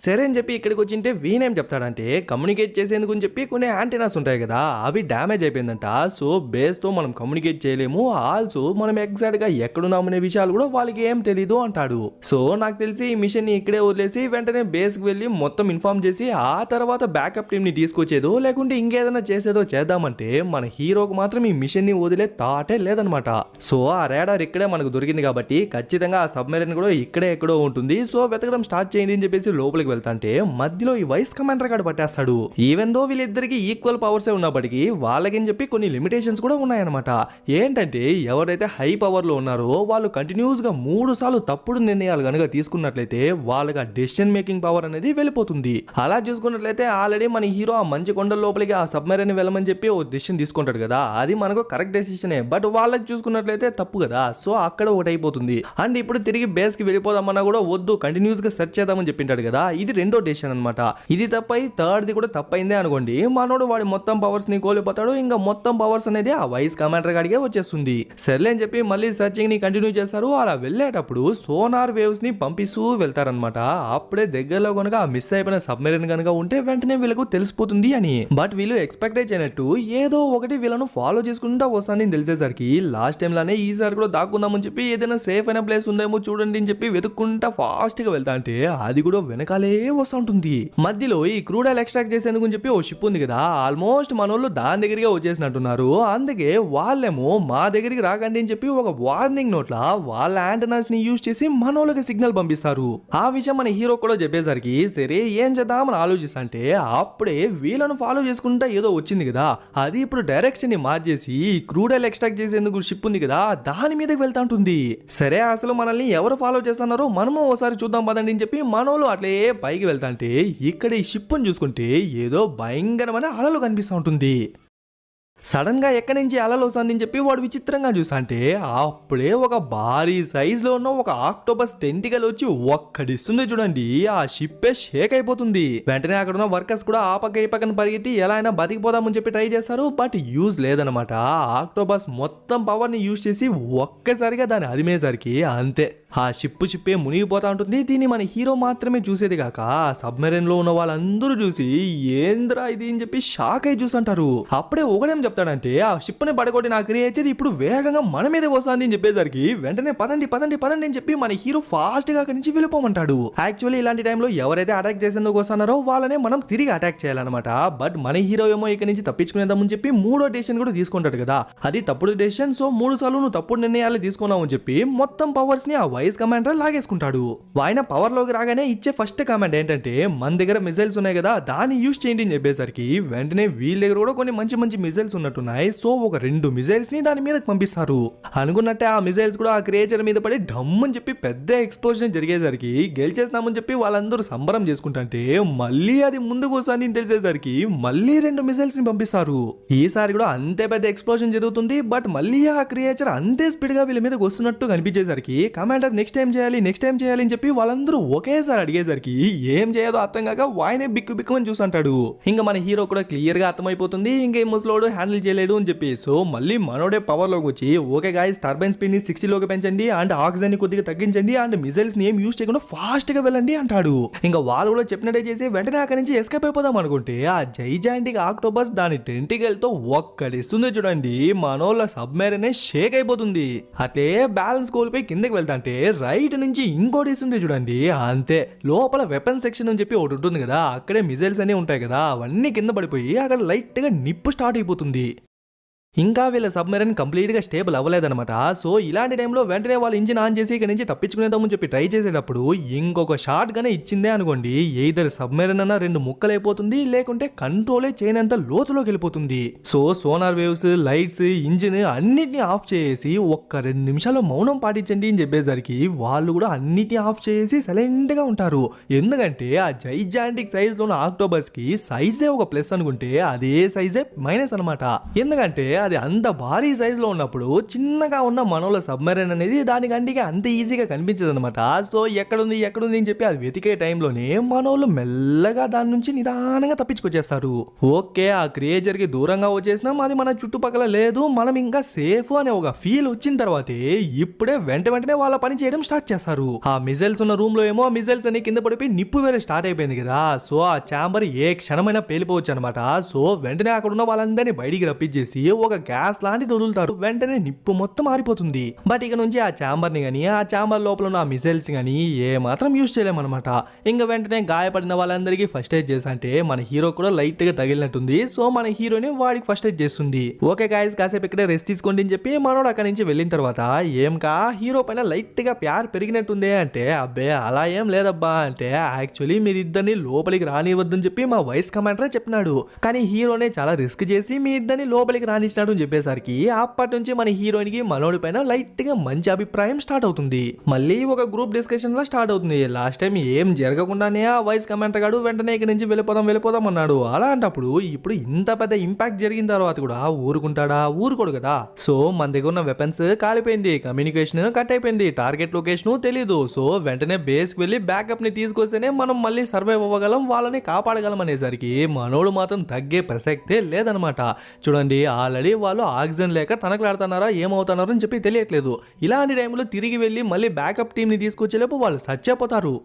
సరే అని చెప్పి ఇక్కడికి వచ్చింటే వీనేం చెప్తాడంటే కమ్యూనికేట్ చేసేందుకు అని చెప్పి కొన్ని యాంటీనాస్ ఉంటాయి కదా అవి డ్యామేజ్ అయిపోయిందంట, సో బేస్తో మనం కమ్యూనికేట్ చేయలేము, ఆల్సో మనం ఎగ్జాక్ట్గా ఎక్కడున్నామనే విషయాలు కూడా వాళ్ళకి ఏం తెలీదు అంటాడు. సో నాకు తెలిసి ఈ మిషన్ని ఇక్కడే వదిలేసి వెంటనే బేస్కి వెళ్ళి మొత్తం ఇన్ఫార్మ్ చేసి ఆ తర్వాత బ్యాకప్ టీమ్ని తీసుకొచ్చేదో లేకుంటే ఇంకేదైనా చేసేదో చేద్దామంటే మన హీరోకు మాత్రం ఈ మిషన్ని వదిలే థాటే లేదనమాట. సో ఆ రేడార్ ఇక్కడే మనకు దొరికింది కాబట్టి ఖచ్చితంగా ఆ సబ్మెరైన్ కూడా ఇక్కడే ఎక్కడో ఉంటుంది, సో వెతకడం స్టార్ట్ చేయండి అని చెప్పేసి లోపలికి వెళ్తాంటే మధ్యలో ఈ వైస్ కమాండర్ గాడు పట్టేస్తాడు. ఈవెన్ దో వీళ్ళిద్దరికి ఈక్వల్ పవర్స్ ఉన్నప్పటికీ వాళ్ళకని చెప్పి కొన్ని లిమిటేషన్స్ కూడా ఉన్నాయన్నమాట. ఏంటంటే ఎవరైతే హై పవర్ లో ఉన్నారో వాళ్ళు కంటిన్యూస్ గా 3 సార్లు తప్పుడు నిర్ణయాలు కనుక తీసుకున్నట్లయితే వాళ్ళకి ఆ డెసిషన్ మేకింగ్ పవర్ అనేది వెళ్ళిపోతుంది. అలా చూసుకున్నట్లయితే ఆల్రెడీ మన హీరో ఆ మంచి కొండల లోపలికి ఆ సబ్మెరైన్ వెళ్ళమని చెప్పి ఓ డెసిషన్ తీసుకుంటాడు కదా, అది మనకు కరెక్ట్ డెసిషనే, బట్ వాళ్ళకి చూసుకున్నట్లయితే తప్పు కదా, సో అక్కడ ఒకటి అయిపోతుంది. అండ్ ఇప్పుడు తిరిగి బేస్ కి వెళ్ళిపోదామన్నా కూడా వద్దు కంటిన్యూస్ గా సెర్చ్ చేద్దామని చెప్పింటాడు కదా, ఇది రెండో డెసిషన్ అనమాట. ఇది తప్పై థర్డ్ది కూడా తప్పైందే అనుకోండి, మనోడు వాడి మొత్తం పవర్స్ ని కోల్పోతాడు, ఇంకా మొత్తం పవర్స్ అనేది ఆ వైస్ కమాండర్ గాడికే వచ్చేస్తుంది. సర్లే అని చెప్పి మళ్ళీ సర్చింగ్ ని కంటిన్యూ చేస్తారు. అలా వెళ్ళేటప్పుడు సోనార్ వేవ్స్ ని పంపిస్తూ వెళ్తారనమాట. అప్పుడే దగ్గరలో కనుక మిస్ అయిపోయిన సబ్మెరైన్ కనుక ఉంటే వెంటనే వీళ్ళకు తెలిసిపోతుంది అని. బట్ వీళ్ళు ఎక్స్పెక్ట్ చేయనట్టు ఏదో ఒకటి వీళ్ళను ఫాలో చేసుకుంటా వస్తానని తెలిసేసరికి లాస్ట్ టైం లానే ఈసారి కూడా దాక్కుందామని చెప్పి ఏదైనా సేఫ్ అయిన ప్లేస్ ఉందేమో చూడండి అని చెప్పి వెతుక్కుంటా ఫాస్ట్ గా వెళ్తా అంటే అది కూడా వెనకాలే వస్తుంటుంది. మధ్యలో ఈ క్రూడ్ ఆయిల్ ఎక్స్ట్రాక్ట్ చేసేందుకు చెప్పి ఓ షిప్ ఉంది కదా, ఆల్మోస్ట్ మనోళ్ళు దాని దగ్గరికి వచ్చేసినట్టున్నారు. అందుకే వాళ్ళేమో మా దగ్గరికి రాకండి అని చెప్పి ఒక వార్నింగ్ నోట్లా వాళ్ళ యాంటనాస్ ని యూజ్ చేసి మనోళ్ళకి సిగ్నల్ పంపిస్తారు. ఆ విషయం మన హీరో కూడా చెప్పేసరికి సరే ఏం చేద్దామని ఆలోచిస్తుంటే అప్పుడే వీళ్ళను ఫాలో చేసుకుంటా ఏదో వచ్చింది కదా, అది ఇప్పుడు డైరెక్షన్ ని మార్చేసి క్రూడ్ ఆయిల్ ఎక్స్ట్రాక్ట్ చేసేందుకు షిప్ ఉంది కదా దాని మీదకి వెళ్తా ఉంటుంది. సరే అసలు మనల్ని ఎవరు ఫాలో చేస్తున్నారో మనము ఒకసారి చూద్దాం పదండి అని చెప్పి మనోళ్ళు అట్లే పైకి వెళ్తాంటే ఇక్కడ ఈ షిప్ ని చూసుకుంటే ఏదో భయంకరమైన అలలు కనిపిస్తూ ఉంటుంది. సడన్ గా ఎక్కడి నుంచి అలలు వస్తుందని చెప్పి వాడు విచిత్రంగా చూసంటే అప్పుడే ఒక భారీ సైజ్ లో ఉన్న ఒక ఆక్టోపస్ టెంటికల్ వచ్చి ఒక్కడిస్తుంది చూడండి. ఆ షిప్పే షేక్ అయిపోతుంది. వెంటనే అక్కడ ఉన్న వర్కర్స్ కూడా ఆ పక్క ఈ పక్కన పరిగెత్తి ఎలా అయినా బతికిపోదామని చెప్పి ట్రై చేస్తారు. బట్ యూజ్ లేదనమాట. ఆక్టోపస్ మొత్తం పవర్ ని యూజ్ చేసి ఒక్కసారిగా దాన్ని అదిమేసరికి అంతే ఆ షిప్పే మునిగిపోతా ఉంటుంది. దీన్ని మన హీరో మాత్రమే చూసేది కాక సబ్మెరైన్ లో ఉన్న వాళ్ళందరూ చూసి ఏంద్రా ఇది అని చెప్పి షాక్ అయి చూసంటారు. అప్పుడే ఒకడేం చెప్తాడంటే ఆ షిప్ ని పడగొట్టి నా క్రియేచర్ ఇప్పుడు వేగంగా మన మీదే వస్తుంది అని చెప్పేసరికి వెంటనే పదండి పదండి పదండి అని చెప్పి మన హీరో ఫాస్ట్ గా అక్కడి నుంచి వెళ్ళిపోమంటాడు. యాక్చువల్లీ ఇలాంటి టైంలో ఎవరైతే అటాక్ చేసేందుకు వస్తున్నారో వాళ్ళనే మనం తిరిగి అటాక్ చేయాలన్నమాట. బట్ మన హీరో ఏమో ఇక్కడ నుంచి తప్పించుకునేద్దామని చెప్పి మూడో డెసిషన్ కూడా తీసుకుంటాడు కదా. అది తప్పుడు డెసిషన్. సో 3 సార్లు నువ్వు తప్పుడు నిర్ణయాలు తీసుకున్నావు అని చెప్పి మొత్తం పవర్స్ ని ఆ వైస్ కమాండర్ లాగేసుకుంటాడు. ఆయన పవర్ లోకి రాగానే ఇచ్చే ఫస్ట్ కమాండ్ ఏంటంటే మన దగ్గర మిసైల్స్ ఉన్నాయి కదా దాన్ని యూజ్ చేయండి అని చెప్పేసరికి వెంటనే వీళ్ళ దగ్గర కూడా కొన్ని మంచి మంచి మిసైల్స్ ఉన్నట్టున్నాయి. సో ఒక 2 మిసైల్స్ ని దాని మీదకి పంపిస్తారు. అనుకున్నట్టే ఆ మిసైల్స్ కూడా ఆ క్రియేచర్ మీద పడి డమ్ అని చెప్పి పెద్ద ఎక్స్ప్లోజన్ జరిగేసరికి గెలిచేస్తామని చెప్పి వాళ్ళందరూ సంబరం చేసుకుంటే మళ్ళీ అది ముందుకు వస్తుంది తెలిసేసరికి మళ్ళీ 2 మిసైల్స్ ని పంపిస్తారు. ఈసారి కూడా అంతే పెద్ద ఎక్స్ప్లోజన్ జరుగుతుంది. బట్ మళ్ళీ ఆ క్రియేచర్ అంతే స్పీడ్ గా వీళ్ళ మీదకి వస్తున్నట్టు కనిపించేసరికి కమాండర్ నెక్స్ట్ టైం చేయాలి అని చెప్పి వాళ్ళందరూ ఒకేసారి అడిగేసరికి ఏం చేయదో అర్థం కాక వాయనే బిక్కు అని చూసంటాడు. ఇంకా మన హీరో కూడా క్లియర్ గా అర్థమైపోతుంది ఇంకా ఈ ముసలోడు హ్యాండిల్ చేయలేడు అని చెప్పి. సో మళ్ళీ మనోడే పవర్ లోకి వచ్చి ఓకే గాయ్స్ టర్బైన్ స్పీడ్ ని 60 లోకి పెంచండి అండ్ ఆక్సిజన్ ని కొద్దిగా తగ్గించండి అండ్ మిసైల్స్ ని ఏం యూజ్ చేయకుండా ఫాస్ట్ గా వెళ్ళండి అంటాడు. ఇంకా వాళ్ళు కూడా చెప్పినట్టే చేసి వెంటనే అక్కడి నుంచి ఎస్కేప్ అయిపోదాం అనుకుంటే ఆ జైజాంటిక్ ఆక్టోపస్ దాని టెంటికల్ తో ఒక్కడిస్తుంది చూడండి. మనోళ్ళ సబ్మెరైన్ షేక్ అయిపోతుంది. అట్లే బ్యాలెన్స్ కోల్పోయి కిందకి వెళ్తాంటే రైట్ నుంచి ఇంకోటి ఇస్తుంది చూడండి. అంతే లోపల వెపన్ సెక్షన్ అని చెప్పి ఒకటి ఉంటుంది కదా అక్కడే మిసైల్స్ అన్ని ఉంటాయి కదా అవన్నీ కింద పడిపోయి అక్కడ లైట్ గా నిప్పు స్టార్ట్ అయిపోతుంది. ఇంకా వీళ్ళ సబ్మెరైన్ కంప్లీట్ గా స్టేబుల్ అవ్వలేదన్నమాట. సో ఇలాంటి టైంలో వెంటనే వాళ్ళు ఇంజిన్ ఆన్ చేసి ఇక్కడ నుంచి తప్పించుకునేద్దామని చెప్పి ట్రై చేసేటప్పుడు ఇంకొక షాట్ గానే ఇచ్చిందే అనుకోండి ఎయిదర్ సబ్మెరైన్ అన్న 2 ముక్కలైపోతుంది లేకుంటే కంట్రోలే చేయనంత లోతులోకి వెళ్ళిపోతుంది. So sonar waves lights engine అన్నిటిని ఆఫ్ చేసి ఒక్క 2 నిమిషాలు మౌనం పాటించండి అని చెప్పేసరికి వాళ్ళు కూడా అన్నిటిని ఆఫ్ చేసి సైలెంట్ గా ఉంటారు. ఎందుకంటే ఆ జైజాంటిక్ సైజ్ లో ఉన్న ఆక్టోబస్ కి సైజే ఒక ప్లస్ అనుకుంటే అదే సైజే మైనస్ అనమాట. ఎందుకంటే అది అంత భారీ సైజ్ లో ఉన్నప్పుడు చిన్నగా ఉన్న మనోళ్ళ సబ్మెరైన్ అనేది దాని కంటికి అంత ఈజీగా కనిపించదు అనమాట. సో ఎక్కడుంది అని చెప్పి అది వెతికే టైంలోనే మనోళ్ళు మెల్లగా దాని నుంచి నిదానంగా తప్పించుకొచ్చేస్తారు. ఓకే ఆ క్రియేచర్ కి దూరంగా వచ్చేసినాం అది మన చుట్టుపక్కల లేదు మనం ఇంకా సేఫ్ అనే ఒక ఫీల్ వచ్చిన తర్వాతే ఇప్పుడే వెంటనే వాళ్ళ పని చేయడం స్టార్ట్ చేస్తారు. ఆ మిసైల్స్ ఉన్న రూమ్ లో ఏమో ఆ మిసైల్స్ అని కింద పడిపోయి నిప్పు వేరే స్టార్ట్ అయిపోయింది కదా. సో ఆ చాంబర్ ఏ క్షణమైనా పేలిపోవచ్చు అనమాట. సో వెంటనే అక్కడ ఉన్న వాళ్ళందరినీ బయటికి రప్పించేసి ఒక గ్యాస్ లాంటిది వదులుతారు. వెంటనే నిప్పు మొత్తం ఆరిపోతుంది. బట్ ఇక నుంచి ఆ చాంబర్ ని గానీ ఆ చాంబర్ లోపల ఉన్న ఆ మిసైల్స్ గానీ ఏ మాత్రం యూజ్ చేయలేమన్నమాట. ఇంకా వెంటనే గాయపడిన వాళ్ళందరికీ ఫస్ట్ ఎయిడ్ చేసంటే మన హీరో కూడా లైట్ గా తగిలినట్టుంది. సో మన హీరోని వాడికి ఫస్ట్ ఎయిడ్ చేస్తుంది. ఓకే గాయస్ కాసేపు ఇక్కడే రెస్ట్ తీసుకోండి అని చెప్పి మనోడు అక్కడి నుంచి వెళ్ళిన తర్వాత ఏం కా హీరో పైన లైట్ గా ప్యార్ పెరిగినట్టుంది అంటే అబ్బే అలా ఏం లేదబ్బా అంటే యాక్చువల్లీ మీరు ఇద్దరిని లోపలికి రానివద్దని చెప్పి మా వైస్ కమాండర్ చెప్పినాడు. కానీ హీరోనే చాలా రిస్క్ చేసి మీ ఇద్దరిని లోపలికి రానిచ్చినాడు అని చెప్పేసరికి అప్పటి నుంచి మన హీరోయిన్ కి మనోడి పైన లైట్ గా మంచి అభిప్రాయం స్టార్ట్ అవుతుంది. మళ్ళీ ఒక గ్రూప్ డిస్కషన్ లా స్టార్ట్ అవుతుంది. లాస్ట్ టైం ఏం జరగకుండానే ఆ వైస్ కమాండర్ గాడు వెంటనే ఇక్కడ నుంచి వెళ్ళిపోదాం అన్నాడు. అలాంటప్పుడు ఇప్పుడు ఇంత పెద్ద ఇంపాక్ట్ జరిగిన తర్వాత కూడా ఊరుకుంటాడా? ఊరుకోడు కదా. సో మన దగ్గర ఉన్న వెపన్స్ కాలిపోయింది, కమ్యూనికేషన్ కట్ అయిపోయింది, టార్గెట్ లొకేషన్ తెలీదు. సో వెంటనే బేస్ కి వెళ్ళి బ్యాకప్ ని తీసుకొస్తేనే మనం మళ్ళీ సర్వైవ్ అవ్వగలం, వాళ్ళని కాపాడగలం అనేసరికి మనోడు మాత్రం తగ్గే ప్రసక్తే లేదనమాట. చూడండి ఆల్రెడీ వాళ్ళు ఆక్సిజన్ లేక తనకలాడుతున్నారా ఏమవుతున్నారో అని చెప్పి తెలియట్లేదు. ఇలాంటి టైంలో తిరిగి వెళ్ళి మళ్ళీ బ్యాకప్ టీమ్ ని తీసుకొచ్చేలోపు వాళ్ళు చచ్చిపోతారు.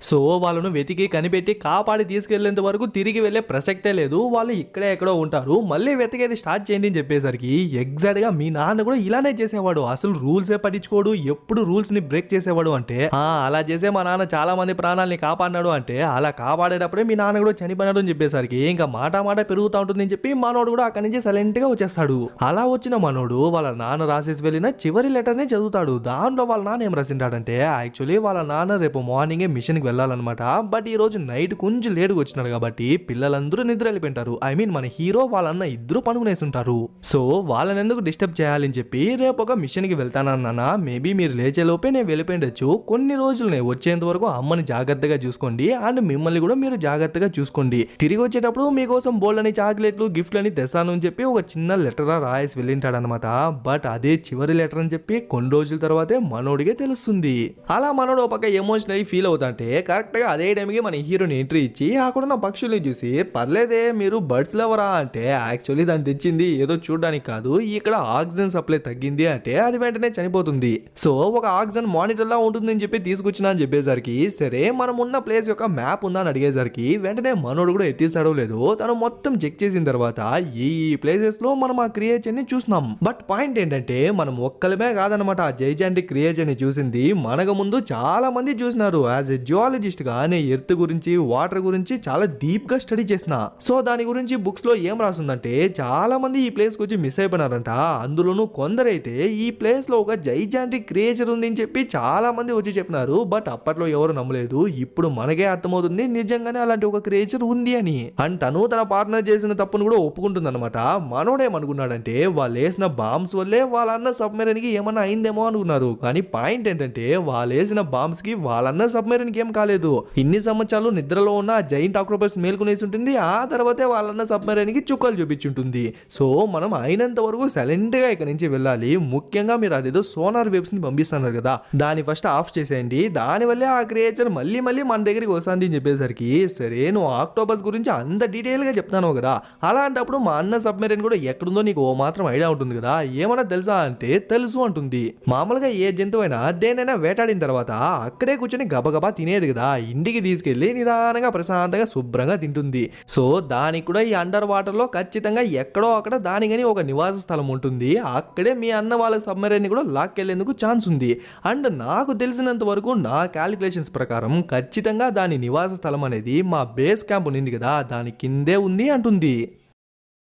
సో వాళ్ళను వెతికి కనిపెట్టి కాపాడి తీసుకెళ్లేంత వరకు తిరిగి వెళ్లే ప్రసక్తే లేదు. వాళ్ళు ఇక్కడే ఎక్కడో ఉంటారు. మళ్ళీ వెతికేది స్టార్ట్ చేయండి అని చెప్పేసరికి ఎగ్జాక్ట్ గా మీ నాన్న కూడా ఇలానే చేసేవాడు. అసలు రూల్సే పట్టించుకోడు, ఎప్పుడు రూల్స్ ని బ్రేక్ చేసేవాడు అంటే అలా చేసే మా నాన్న చాలా మంది ప్రాణాలని కాపాడినాడు అంటే అలా కాపాడేటప్పుడే మీ నాన్న కూడా చనిపోయినాడు అని చెప్పేసరికి ఇంకా మాట పెరుగుతూ ఉంటుంది అని చెప్పి మనోడు కూడా అక్కడి నుంచి సైలెంట్ గా వచ్చేస్తాడు. అలా వచ్చిన మనోడు వాళ్ళ నాన్న రాసేసి వెళ్ళిన చివరి లెటర్ నే చదువుతాడు. దాంట్లో వాళ్ళ నాన్న ఏం రాసింటాడంటే యాక్చువల్లీ వాళ్ళ నాన్న రేపు మార్నింగే మిషన్ కి వెళ్ళాలన్నమాట. బట్ ఈ రోజు నైట్ కొంచెం లేటుగా వచ్చినాడు కాబట్టి పిల్లలందరూ నిద్ర వెళ్ళిపోయింటారు. ఐ మీన్ మన హీరో వాళ్ళన్న ఇద్దరు పనుకునేస్తుంటారు. సో వాళ్ళని ఎందుకు డిస్టర్బ్ చేయాలని చెప్పి రేపు ఒక మిషన్ కి వెళ్తానన్నా మేబీ మీరు లేచే లోపే నేను వెళ్ళిపోయిండొచ్చు. కొన్ని రోజులు నేను వచ్చేంత వరకు అమ్మని జాగ్రత్తగా చూసుకోండి అండ్ మిమ్మల్ని కూడా మీరు జాగ్రత్తగా చూసుకోండి. తిరిగి వచ్చేటప్పుడు మీకోసం బోల్డ్ అని చాక్లెట్లు గిఫ్ట్లు అని తెస్తాను అని చెప్పి ఒక చిన్న లెటర్ రాయేసి వెళ్ళింటాడనమాట. బట్ అదే చివరి లెటర్ అని చెప్పి కొన్ని రోజుల తర్వాతే మనోడిగే తెలుస్తుంది. అలా మనోడు ఒక పక్క ఎమోషనల్ ఫీల్ అవుతాంటే కరెక్ట్ గా అదే టైంకి మన హీరోని ఎంట్రీ ఇచ్చి అక్కడున్న పక్షుల్ని చూసి పర్లేదే మీరు బర్డ్స్ లవరా అంటే యాక్చువల్లీ దాన్ని తెచ్చింది ఏదో చూడడానికి కాదు, ఇక్కడ ఆక్సిజన్ సప్లై తగ్గింది అంటే అది వెంటనే చనిపోతుంది. సో ఒక ఆక్సిజన్ మానిటర్ లా ఉంటుందని చెప్పి తీసుకొచ్చినా అని చెప్పేసరికి సరే మనం ఉన్న ప్లేస్ యొక్క మ్యాప్ ఉందా అని అడిగేసరికి వెంటనే మనోడు కూడా ఎత్తిస్తాడో లేదో తను మొత్తం చెక్ చేసిన తర్వాత ఈ ప్లేసెస్ లో మనం ఆ క్రియేచర్ ని చూసినాం. బట్ పాయింట్ ఏంటంటే మనం ఒక్కలమే కాదనమాట ఆ జైజాంటిక్ క్రియేచర్ ని చూసింది, మనకు ముందు చాలా మంది చూసినారు. యాజ్ ఎ జియాలజిస్ట్ గా నేను ఎర్త్ గురించి వాటర్ గురించి చాలా డీప్ గా స్టడీ చేసిన. సో దాని గురించి బుక్స్ లో ఏం రాస్తుందంటే చాలా మంది ఈ ప్లేస్ కి వచ్చి మిస్ అయిపోయినారంట. అందులోనూ కొందరైతే ఈ ప్లేస్ లో ఒక జైజాంటిక్ క్రియేచర్ ఉంది అని చెప్పి చాలా మంది వచ్చి చెప్పినారు. బట్ అప్పట్లో ఎవరు నమ్మలేదు. ఇప్పుడు మనకే అర్థమవుతుంది నిజంగానే అలాంటి ఒక క్రియేచర్ ఉంది అని. అండ్ తను తన పార్ట్నర్ చేసిన తప్పును కూడా ఒప్పుకుంటుంది అనమాట. మనోడేమనుకున్నాడంటే వాళ్ళు వేసిన బాంబ్స్ వల్లే వాళ్ళన్న సబ్మెరైన్ కి ఏమన్నా అయిందేమో అనుకున్నారు. కానీ పాయింట్ ఏంటంటే వాళ్ళు వేసిన బాంబ్స్ కి వాళ్ళన్న సబ్మెరైన్ కి ఏం కాలేదు. ఇన్ని సంవత్సరాలు నిద్రలో ఉన్న జైంట్ ఆక్టోపస్ మేల్కొనేసి ఉంటుంది. ఆ తర్వాతే వాళ్ళన్న సబ్మెరైన్ కి చుక్కలు చూపించుంటుంది. సో మనం అయినంత వరకు సైలెంట్ గా ఇక్కడ నుంచి వెళ్ళాలి. ముఖ్యంగా మీరు అదేదో సోనార్ వేవ్స్ ని పంపిస్తున్నారు కదా, దాన్ని ఫస్ట్ ఆఫ్ చేసేయండి. దాని వల్లే ఆ క్రియేచర్ మళ్ళీ మన దగ్గరికి వస్తుంది అని చెప్పేసరికి సరే నువ్వు ఆక్టోపస్ గురించి అంత డీటెయిల్ గా చెప్తాను కదా, అలాంటప్పుడు మా అన్న సబ్మెరైన్ కూడా ఎక్కడుందో నీకు ఓ మాత్రం ఐడియా ఉంటుంది కదా, ఏమన్నా తెలుసా అంటే తెలుసు అంటుంది. మామూలుగా ఏ జంతువైనా దేనైనా వేటాడిన తర్వాత అక్కడే కూర్చొని గబగబా తినేది కదా, ఇంటికి తీసుకెళ్లి నిదానంగా ప్రశాంతంగా శుభ్రంగా తింటుంది. సో దానికి కూడా ఈ అండర్ వాటర్ లో ఖచ్చితంగా ఎక్కడో అక్కడ దానికని ఒక నివాస స్థలం ఉంటుంది. అక్కడే మీ అన్న వాళ్ళ సబ్మెరైన్ కూడా లాక్కెళ్లేందుకు ఛాన్స్ ఉంది. అండ్ నాకు తెలిసినంత వరకు నా క్యాలిక్యులేషన్స్ ప్రకారం ఖచ్చితంగా దాని నివాస స్థలం అనేది మా బేస్ క్యాంప్ ఉంది కదా దాని కిందే ఉంది అంటుంది.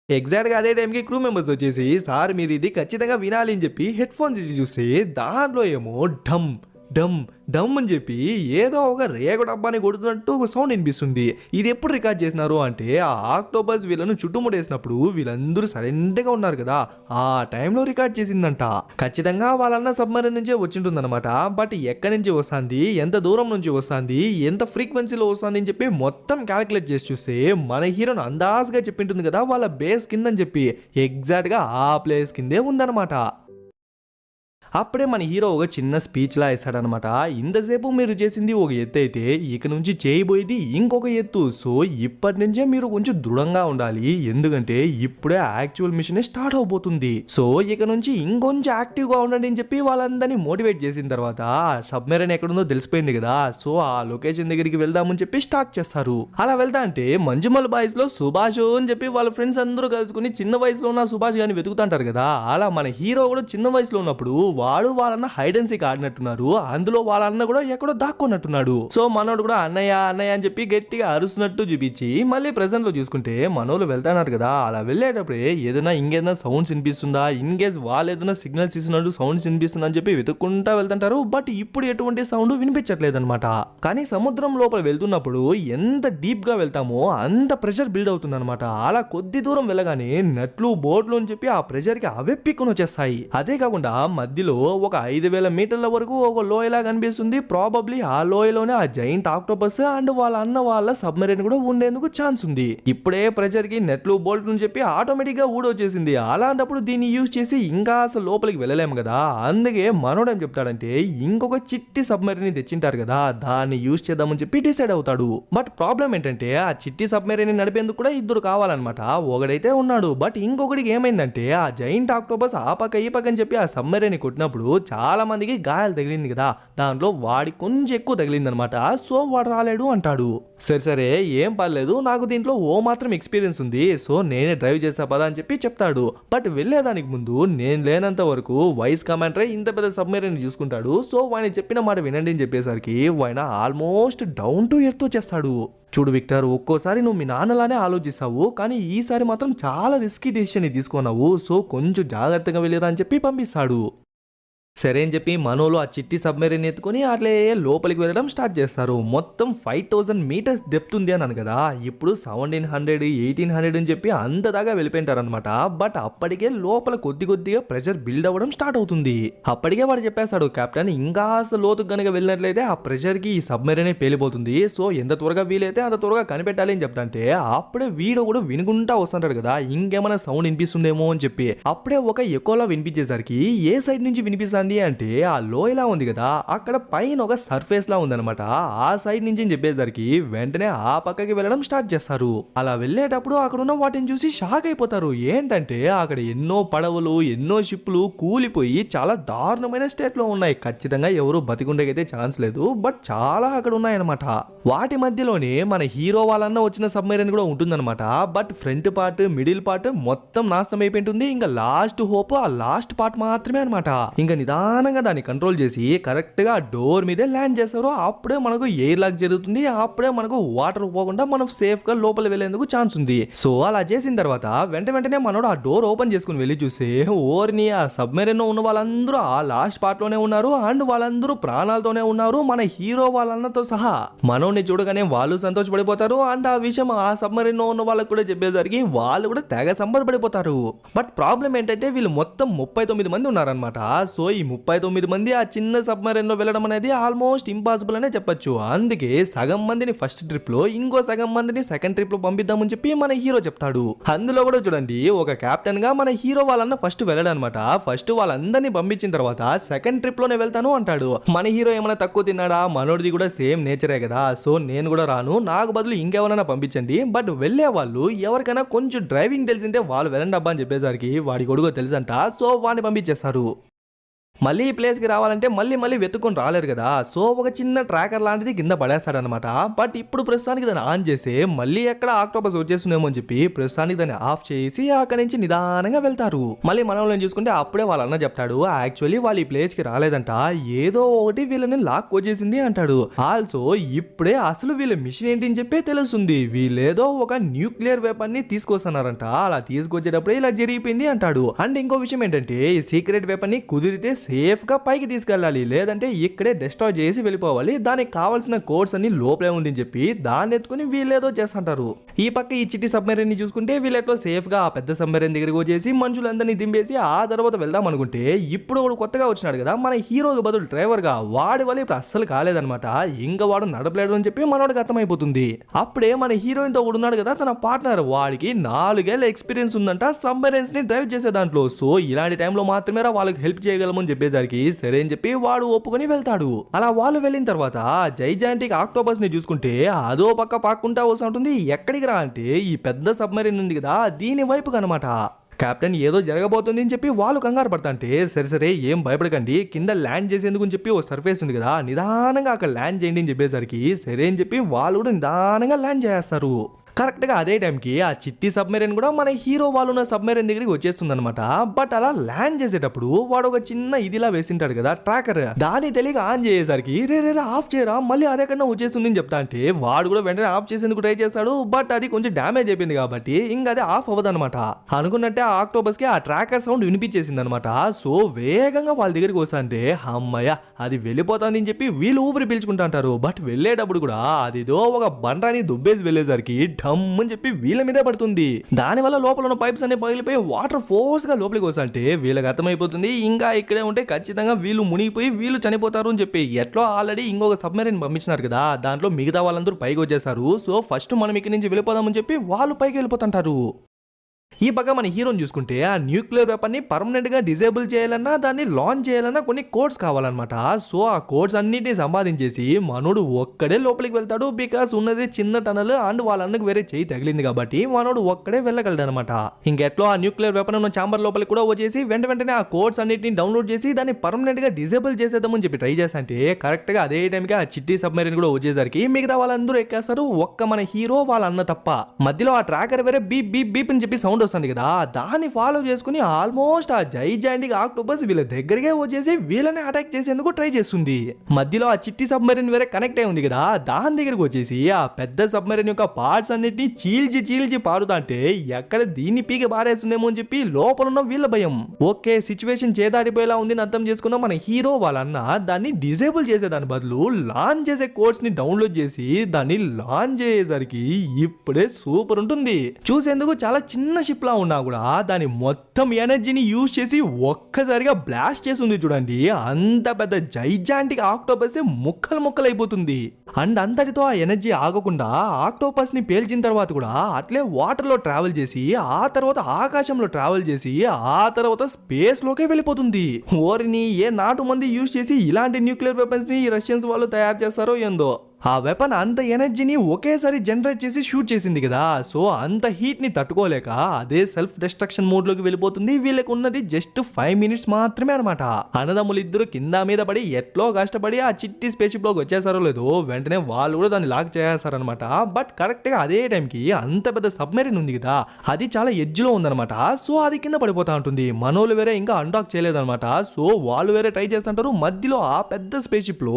ఎగ్జాక్ట్గా అదే టైంకి క్రూ మెంబర్స్ వచ్చేసి సార్ మీరు ఇది ఖచ్చితంగా వినాలి అని చెప్పి హెడ్ ఫోన్స్ ఇచ్చి చూస్తే దాంట్లో ఏమో డమ్ డమ్ డమ్ అని చెప్పి ఏదో ఒక రేగు డబ్బాని కొడుతున్నట్టు ఒక సౌండ్ వినిపిస్తుంది. ఇది ఎప్పుడు రికార్డ్ చేసినారు అంటే ఆ ఆక్టోపస్ వీళ్ళను చుట్టుముట్టేసినప్పుడు వీళ్ళందరూ సైలెంట్గా ఉన్నారు కదా ఆ టైంలో రికార్డ్ చేసిందంట. ఖచ్చితంగా వాళ్ళన్న సబ్మరీన్ నుంచే వచ్చింటుందన్నమాట. బట్ ఎక్కడి నుంచి వస్తుంది, ఎంత దూరం నుంచి వస్తుంది, ఎంత ఫ్రీక్వెన్సీలో వస్తుంది అని చెప్పి మొత్తం క్యాలిక్యులేట్ చేసి చూస్తే మన హీరోను అందాజుగా చెప్పింటుంది కదా వాళ్ళ బేస్ కిందని చెప్పి ఎగ్జాక్ట్గా ఆ ప్లేస్ కిందే ఉందన్నమాట. అప్పుడే మన హీరో ఒక చిన్న స్పీచ్ లా ఇస్తాడనమాట. ఇంతసేపు మీరు చేసింది ఒక ఎత్తు అయితే ఇక నుంచి చేయబోయేది ఇంకొక ఎత్తు. సో ఇప్పటి నుంచే మీరు కొంచెం దృఢంగా ఉండాలి, ఎందుకంటే ఇప్పుడే యాక్చువల్ మిషన్ స్టార్ట్ అవబోతుంది. సో ఇక నుంచి ఇంకొంచెం యాక్టివ్ గా ఉండండి అని చెప్పి వాళ్ళందరినీ మోటివేట్ చేసిన తర్వాత సబ్మెరైన్ ఎక్కడుందో తెలిసిపోయింది కదా, సో ఆ లొకేషన్ దగ్గరికి వెళ్దామని చెప్పి స్టార్ట్ చేస్తారు. అలా వెళ్తా అంటే మంజుమల్ బాయ్స్ లో సుభాష్ అని చెప్పి వాళ్ళ ఫ్రెండ్స్ అందరూ కలుసుకుని చిన్న వయసులో ఉన్న సుభాష్ గారిని వెతుకుతుంటారు కదా, అలా మన హీరో కూడా చిన్న వయసులో ఉన్నప్పుడు వాడు వాళ్ళన్న హైడ్ అండ్ సీక్ ఆడినట్టున్నారు. అందులో వాళ్ళన్న కూడా ఎక్కడో దాక్కున్నట్టున్నాడు. సో మనోడు కూడా అన్నయ్య అన్నయ్య అని చెప్పి గట్టిగా అరుస్తున్నట్టు చూపించి మళ్ళీ ప్రెసెంట్ లో చూసుకుంటే మనోళ్ళు వెళ్తున్నారు కదా, అలా వెళ్ళేటప్పుడే ఇంకేదైనా సౌండ్స్ వినిపిస్తుందా, ఇన్ కేస్ వాళ్ళు ఏదైనా సిగ్నల్స్ ఇస్తున్నట్టు సౌండ్స్ వినిపిస్తుందా అని చెప్పి వెతుక్కుంటా వెళ్తుంటారు. బట్ ఇప్పుడు ఎటువంటి సౌండ్ వినిపించట్లేదు అనమాట. కానీ సముద్రం లోపల వెళ్తున్నప్పుడు ఎంత డీప్ గా వెళ్తామో అంత ప్రెషర్ బిల్డ్ అవుతుంది అనమాట. అలా కొద్ది దూరం వెళ్ళగానే నట్లు బోట్లు అని చెప్పి ఆ ప్రెషర్ కి అవే పిక్కుని వచ్చేస్తాయి. అదే కాకుండా మధ్యలో ఒక 5000 మీటర్ల వరకు ఒక లోయలా కనిపిస్తుంది. ప్రాబబ్లీ ఆ లోయలోనే ఆ జైంట్ ఆక్టోపస్ అండ్ వాళ్ళ అన్న వాళ్ళ సబ్మెరైన్ కూడా ఉండేందుకు ఛాన్స్ ఉంది. ఇప్పుడే ప్రెషర్ కి నెట్లు బోల్ట్ అని చెప్పి ఆటోమేటిక్ గా ఊడొచ్చేసింది. అలాంటప్పుడు దీన్ని యూజ్ చేసి ఇంకా అసలు లోపలికి వెళ్ళలేము కదా, అందుకే మనోడు ఏం చెప్తాడంటే ఇంకొక చిట్టి సబ్మెరైన్ తెచ్చింటారు కదా దాన్ని యూజ్ చేద్దామని చెప్పి డిసైడ్ అవుతాడు. బట్ ప్రాబ్లం ఏంటంటే ఆ చిట్టి సబ్మెరైన్ నడిపేందుకు కూడా ఇద్దరు కావాలన్నమాట. ఒకడైతే ఉన్నాడు, బట్ ఇంకొకటికి ఏమైందంటే ఆ జైంట్ ఆక్టోపస్ ఆ పక్క ఈ పక్క అని చెప్పి ఆ సబ్మెరైన్ కొట్టినప్పుడు చాలా మందికి గాయాలు తగిలింది కదా, దాంట్లో వాడి కొంచెం ఎక్కువ తగిలింది అనమాట. సో వాడు రాలేడు అంటాడు. సరే ఏం పర్లేదు, నాకు దీంట్లో ఓ మాత్రం ఎక్స్పీరియన్స్ ఉంది, సో నేనే డ్రైవ్ చేసా పదా అని చెప్పి చెప్తాడు. బట్ వెళ్ళేదానికి ముందు నేను లేనంత వరకు వైస్ కమాండర్ ఇంత పెద్ద సబ్మెరైన్ చూసుకుంటాడు. సో వాడిని చెప్పిన మాట వినండి అని చెప్పేసరికి ఆయన ఆల్మోస్ట్ డౌన్ టు ఎర్త్ వచ్చేస్తాడు. చూడు విక్టర్, ఒక్కోసారి నువ్వు మీ నాన్నలానే ఆలోచిస్తావు, కానీ ఈసారి మాత్రం చాలా రిస్కీ డెసిషన్ తీసుకున్నావు, సో కొంచెం జాగ్రత్తగా వెళ్ళిరా అని చెప్పి పంపిస్తాడు. సరే అని చెప్పి మనోలు ఆ చిట్టి సబ్మెరీన్ ఎత్తుకొని అట్లే లోపలికి వెళ్ళడం స్టార్ట్ చేస్తారు. మొత్తం 5000 మీటర్స్ డెప్త్ ఉంది అన్నాను కదా, ఇప్పుడు 1700 1800 అని చెప్పి అంత దాకా వెళ్ళిపోయింటారనమాట. బట్ అప్పటికే లోపల కొద్దిగా ప్రెషర్ బిల్డ్ అవ్వడం స్టార్ట్ అవుతుంది. అప్పటికే వాడు చెప్పేస్తాడు, కెప్టెన్ ఇంకా లోతుకు కనుక వెళ్ళినట్లయితే ఆ ప్రెషర్ కి ఈ సబ్మెరీన్ పేలిపోతుంది, సో ఎంత త్వరగా వీలైతే అంత త్వరగా కనిపెట్టాలి అని చెప్తాంటే అప్పుడే వీడు కూడా వినుకుంటా వస్తుంటాడు కదా, ఇంకేమైనా సౌండ్ వినిపిస్తుందేమో అని చెప్పి. అప్పుడే ఒక ఎకోలా వినిపించేసరికి ఏ సైడ్ నుంచి వినిపిస్తుంది అంటే ఆ లోయలా ఉంది కదా, అక్కడ పైన ఒక సర్ఫేస్ లా ఉందన్నమాట. ఆ సైడ్ నుంచి చెప్పేసరికి వెంటనే ఆ పక్కకి వెళ్ళడం స్టార్ట్ చేస్తారు. అలా వెళ్ళేటప్పుడు అక్కడ ఉన్న వాటిని చూసి షాక్ అయిపోతారు. ఏంటంటే అక్కడ ఎన్నో పడవలు ఎన్నో షిప్లు కూలిపోయి చాలా దారుణమైన స్టేట్ లో ఉన్నాయి. ఖచ్చితంగా ఎవరు బతికుండేకైతే ఛాన్స్ లేదు, బట్ చాలా అక్కడ ఉన్నాయన్నమాట. వాటి మధ్యలోనే మన హీరో వాళ్ళన్న వచ్చిన సబ్మెరీన్ కూడా ఉంటుందన్నమాట. But front part middle part మొత్తం నాశనం అయిపోయింటుంది. ఇంకా లాస్ట్ హోప్ ఆ లాస్ట్ పార్ట్ మాత్రమే అనమాట. ఇంకా నిదానంగా దాన్ని కంట్రోల్ చేసి కరెక్ట్ గా డోర్ మీదే ల్యాండ్ చేస్తారు. అప్పుడే మనకు ఎయిర్ లాక్ జరుగుతుంది. అప్పుడే మనకు వాటర్ పోకుండా మనం సేఫ్ గా లోపల వెళ్లేందుకు ఛాన్స్ ఉంది. సో అలా చేసిన తర్వాత వెంటనే మనోడు ఆ డోర్ ఓపెన్ చేసుకుని వెళ్ళి చూస్తే ఓర్ని ఆ సబ్మెరీన్ ఉన్న వాళ్ళందరూ ఆ లాస్ట్ పార్ట్ లోనే ఉన్నారు. అండ్ వాళ్ళందరూ ప్రాణాలతోనే ఉన్నారు, మన హీరో వాళ్ళన్నతో సహా. మనోడిని చూడగానే వాళ్ళు సంతోషపడిపోతారు. అండ్ ఆ విషయం ఆ సబ్మెరీన్ ఉన్న వాళ్ళకి కూడా చెప్పేసరికి వాళ్ళు కూడా తెగ సంబరపడిపోతారు. బట్ ప్రాబ్లం ఏంటంటే వీళ్ళు మొత్తం 39 మంది ఉన్నారనమాట. సో ఈ 39 మంది ఆ చిన్న సబ్మెరీన్ లో వెళ్ళడం అనేది ఆల్మోస్ట్ ఇంపాసిబుల్ అనే చెప్పొచ్చు. అందుకే సగం మందిని ఫస్ట్ ట్రిప్ లో ఇంకో సగం మందిని సెకండ్ ట్రిప్ లో పంపిద్దామని చెప్పి మన హీరో చెప్తాడు. అందులో కూడా చూడండి, ఒక కెప్టెన్ గా మన హీరో వాళ్ళన్న ఫస్ట్ వెళ్ళడం అనమాట. ఫస్ట్ వాళ్ళందరినీ పంపించిన తర్వాత సెకండ్ ట్రిప్ లోనే వెళ్తాను అంటాడు. మన హీరో ఏమైనా తక్కువ తిన్నాడా? మనోడిది కూడా సేమ్ నేచరే కదా, సో నేను కూడా రాను, నాకు బదులు ఇంకెవరైనా పంపించండి. బట్ వెళ్లే వాళ్ళు ఎవరికైనా కొంచెం డ్రైవింగ్ తెలిసింటే వాళ్ళు వెళ్ళండి అబ్బా అని చెప్పేసరికి వాడి కొడుకు తెలుసంట. సో వాడిని పంపించేస్తారు. మళ్ళీ ఈ ప్లేస్కి రావాలంటే మళ్ళీ వెతుక్కొని రాలేరు కదా, సో ఒక చిన్న ట్రాకర్ లాంటిది కింద పడేస్తాడనమాట. బట్ ఇప్పుడు ప్రస్తుతానికి దాన్ని ఆన్ చేస్తే మళ్ళీ ఎక్కడ ఆక్టోపస్ వచ్చేస్తుందేమో అని చెప్పి ప్రస్తుతానికి దాన్ని ఆఫ్ చేసి అక్కడి నుంచి నిదానంగా వెళ్తారు. మళ్ళీ మనం చూసుకుంటే అప్పుడే వాళ్ళ అన్న చెప్తాడు, యాక్చువల్లీ వాళ్ళు ఈ ప్లేస్కి రాలేదంట, ఏదో ఒకటి వీళ్ళని లాక్ వచ్చేసింది అంటాడు. ఆల్సో ఇప్పుడే అసలు వీళ్ళ మిషన్ ఏంటి అని చెప్పి తెలుస్తుంది. వీళ్ళేదో ఒక న్యూక్లియర్ వెపన్ ని తీసుకొస్తున్నారంట, అలా తీసుకొచ్చేటప్పుడే ఇలా జరిగిపోయింది అంటాడు. అండ్ ఇంకో విషయం ఏంటంటే ఈ సీక్రెట్ వెపన్ ని కుదిరితే సేఫ్ గా పైకి తీసుకెళ్ళాలి, లేదంటే ఇక్కడే డిస్ట్రాయ్ చేసి వెళ్ళిపోవాలి, దానికి కావాల్సిన కోడ్స్ అన్ని లోపలే ఉందని చెప్పి దాన్ని ఎత్తుకుని వీళ్ళేదో చేస్తుంటారు. ఈ పక్క ఈ చిట్టి సబ్మెరీన్ ని చూసుకుంటే వీళ్ళెట్లో సేఫ్ గా ఆ పెద్ద సబ్మెరీన్ దగ్గరికి వచ్చేసి మనుషులందరినీ దింపేసి ఆ తర్వాత వెళ్దాం అనుకుంటే ఇప్పుడు వాడు కొత్తగా వచ్చినాడు కదా మన హీరోకి బదులు డ్రైవర్ గా, వాడి వల్ల ఇప్పుడు అస్సలు కాలేదనమాట. ఇంకా వాడు నడపలేడు అని చెప్పి మనోడికి అర్థమైపోతుంది. అప్పుడే మన హీరోయిన్ తో ఉన్నాడు కదా తన పార్ట్నర్, వాడికి 4 ఏళ్ళ ఎక్స్పీరియన్స్ ఉందంట సబ్మెరీన్స్ ని డ్రైవ్ చేసే దాంట్లో. సో ఇలాంటి టైంలో మాత్రమే వాళ్ళకి హెల్ప్ చేయగలమని చెప్పేసరికి సరే అని చెప్పి వాడు ఒప్పుకొని వెళ్తాడు. అలా వాళ్ళు వెళ్ళిన తర్వాత జైజాంటిక్ ఆక్టోపస్ ని చూసుకుంటే అదో పక్క పాక్కుంటా వస్తుంటుంది. ఎక్కడికి రా అంటే ఈ పెద్ద సబ్మెరీన్ ఉంది కదా దీని వైపుకి అనమాట. కెప్టెన్ ఏదో జరగబోతుంది అని చెప్పి వాళ్ళు కంగారు పడతాంటే సరే ఏం భయపడకండి, కింద ల్యాండ్ చేసేందుకు అని చెప్పి ఓ సర్ఫేస్ ఉంది కదా నిదానంగా అక్కడ ల్యాండ్ చేయండి అని చెప్పేసరికి సరే అని చెప్పి వాళ్ళు కూడా నిదానంగా ల్యాండ్ చేస్తారు. కరెక్ట్ గా అదే టైంకి ఆ చిట్టి సబ్మెరీన్ కూడా మన హీరో వాళ్ళు ఉన్న సబ్మెరీన్ దగ్గరికి వచ్చేస్తుంది అనమాట. బట్ అలా ల్యాండ్ చేసేటప్పుడు వాడు ఒక చిన్న ఇదిలా వేసింటాడు కదా ట్రాకర్, దాన్ని తెలియక ఆన్ చేసేసరికి రే ఆఫ్ చేయరా మళ్ళీ అదేకన్నా వచ్చేస్తుంది అని చెప్తా అంటే వాడు కూడా వెంటనే ఆఫ్ చేసేందుకు ట్రై చేస్తాడు. బట్ అది కొంచెం డ్యామేజ్ అయిపోయింది కాబట్టి ఇంకా అది ఆఫ్ అవ్వదు అనమాట. అనుకున్నట్టే ఆ ఆక్టోపస్ కి ఆ ట్రాకర్ సౌండ్ వినిపించేసింది అనమాట. సో వేగంగా వాళ్ళ దగ్గరికి వస్తాంటే అమ్మయ్య అది వెళ్ళిపోతుంది అని చెప్పి వీళ్ళు ఊపిరి పీల్చుకుంటా అంటారు. బట్ వెళ్ళేటప్పుడు కూడా అదిదో ఒక బండరాని దుబ్బేసి వెళ్ళేసరికి ఢమ్ అని చెప్పి వీళ్ళ మీదే పడుతుంది. దానివల్ల లోపల ఉన్న పైప్స్ అన్ని పగిలిపోయి వాటర్ ఫోర్స్ గా లోపలికి వస్తుంటే వీళ్ళకి అర్థమైపోతుంది ఇంకా ఇక్కడే ఉంటే ఖచ్చితంగా వీళ్ళు మునిగిపోయి వీళ్ళు చనిపోతారు అని చెప్పి. ఎట్లో ఆల్రెడీ ఇంకొక సబ్మెరీన్ పంపించినారు కదా, దాంట్లో మిగతా వాళ్ళందరూ పైకి వచ్చేసారు. సో ఫస్ట్ మనం ఇక్కడి నుంచి వెళ్ళిపోదామని చెప్పి వాళ్ళు పైకి వెళ్ళిపోతుంటారు. ఈ పక్క మన హీరోని చూసుకుంటే ఆ న్యూక్లియర్ వెపన్ ని పర్మనెంట్ గా డిజేబుల్ చేయాలన్నా దాన్ని లాంచ్ చేయాలన్నా కొన్ని కోడ్స్ కావాలన్నమాట. సో ఆ కోడ్స్ అన్నిటిని సంపాదించేసి మనోడు ఒక్కడే లోపలికి వెళ్తాడు. బికాస్ ఉన్నది చిన్న టనల్ అండ్ వాళ్ళన్నకు వేరే చేయి తగిలింది కాబట్టి మనోడు ఒక్కడే వెళ్ళగలడు అనమాట. ఇంకెట్లో ఆ న్యూక్లియర్ వెపన్ ఉన్న చాంబర్ లోపలికి కూడా వచ్చేసి వెంటనే ఆ కోడ్స్ అన్నిటిని డౌన్లోడ్ చేసి దాన్ని పర్మనెంట్ గా డిజేబుల్ చేసేద్దామని చెప్పి ట్రై చేస్తే కరెక్ట్ గా అదే టైంకి ఆ చిట్టి సబ్మెరీన్ కూడా వచ్చేసరికి మిగతా వాళ్ళందరూ ఎక్కేస్తారు, ఒక్క మన హీరో వాళ్ళ అన్న తప్ప. మధ్యలో ఆ ట్రాకర్ వేరే బీప్ బీప్ బీప్ అని చెప్పి సౌండ్ వస్తుంది కదా, దాన్ని ఫాలో చేసుకుని ఆల్మోస్ట్ ఆ జైజాంటిక్ ఆక్టోపస్ వీళ్ళ దగ్గరికే వచ్చేసి వీళ్ళని అటాక్ చేసేందుకు ట్రై చేస్తుంది. మధ్యలో ఆ చిట్టి సబ్మెరీన్ వేరే కనెక్ట్ అయి ఉంది కదా, దాని దగ్గరకు వచ్చేసి ఆ పెద్ద సబ్మెరీన్ యొక్క పార్ట్స్ అన్నిటిని చీల్చి పారుతా అంటే ఎక్కడ దీన్ని పీక బారేస్తుందేమో అని చెప్పి లోపల ఉన్న వీళ్ళ భయం. ఓకే, సిచ్యువేషన్ చేదాడిపోయేలా ఉంది అర్థం చేసుకున్న మన హీరో వాళ్ళన్న దాన్ని డిజేబుల్ చేసేదాని బదులు లాంచ్ చేసే కోడ్స్ ని డౌన్లోడ్ చేసి దాన్ని లాంచ్ చేసేసరికి ఇప్పుడే సూపర్ ఉంటుంది. చూసేందుకు చాలా చిన్న షిప్ లా ఉన్నా కూడా దాని మొత్తం ఎనర్జీని యూజ్ చేసి ఒక్కసారిగా బ్లాస్ట్ చేస్తుంది చూడండి. అంత పెద్ద జైజాంటిక్ ఆక్టోపస్ ముక్కలు అయిపోతుంది. అండ్ అంతటితో ఆ ఎనర్జీ ఆగకుండా ఆక్టోపస్ ని పేల్చిన తర్వాత కూడా అట్లే వాటర్ లో ట్రావెల్ చేసి ఆ తర్వాత ఆకాశంలో ట్రావెల్ చేసి ఆ తర్వాత స్పేస్ లోకే వెళ్ళిపోతుంది. ఓరిని ఏ నాటు మంది యూజ్ చేసి ఇలాంటి న్యూక్లియర్ వెపన్స్ ని రష్యన్స్ వాళ్ళు తయారు చేస్తారో ఏందో. ఆ వెపన్ అంత ఎనర్జీని ఒకేసారి జనరేట్ చేసి షూట్ చేసింది కదా, సో అంత హీట్ ని తట్టుకోలేక అదే సెల్ఫ్ డిస్ట్రక్షన్ మోడ్ లోకి వెళ్ళిపోతుంది. వీళ్ళకి ఉన్నది జస్ట్ 5 minutes మాత్రమే అనమాట. అన్నదమ్ములు ఇద్దరు కింద మీద పడి ఎట్లో కష్టపడి ఆ చిట్టి స్పేస్ షిప్ లోకి వచ్చేసారో లేదో వెంటనే వాళ్ళు కూడా దాన్ని లాక్ చేసేస్తారనమాట. బట్ కరెక్ట్ గా అదే టైంకి అంత పెద్ద సబ్మెరీన్ ఉంది కదా, అది చాలా ఎడ్జ్ లో ఉందన్నమాట. సో అది కింద పడిపోతా ఉంటుంది. మనోళ్ళు వేరే ఇంకా అన్లాక్ చేయలేదన్నమాట. సో వాళ్ళు వేరే ట్రై చేస్తుంటారు. మధ్యలో ఆ పెద్ద స్పేస్ షిప్ లో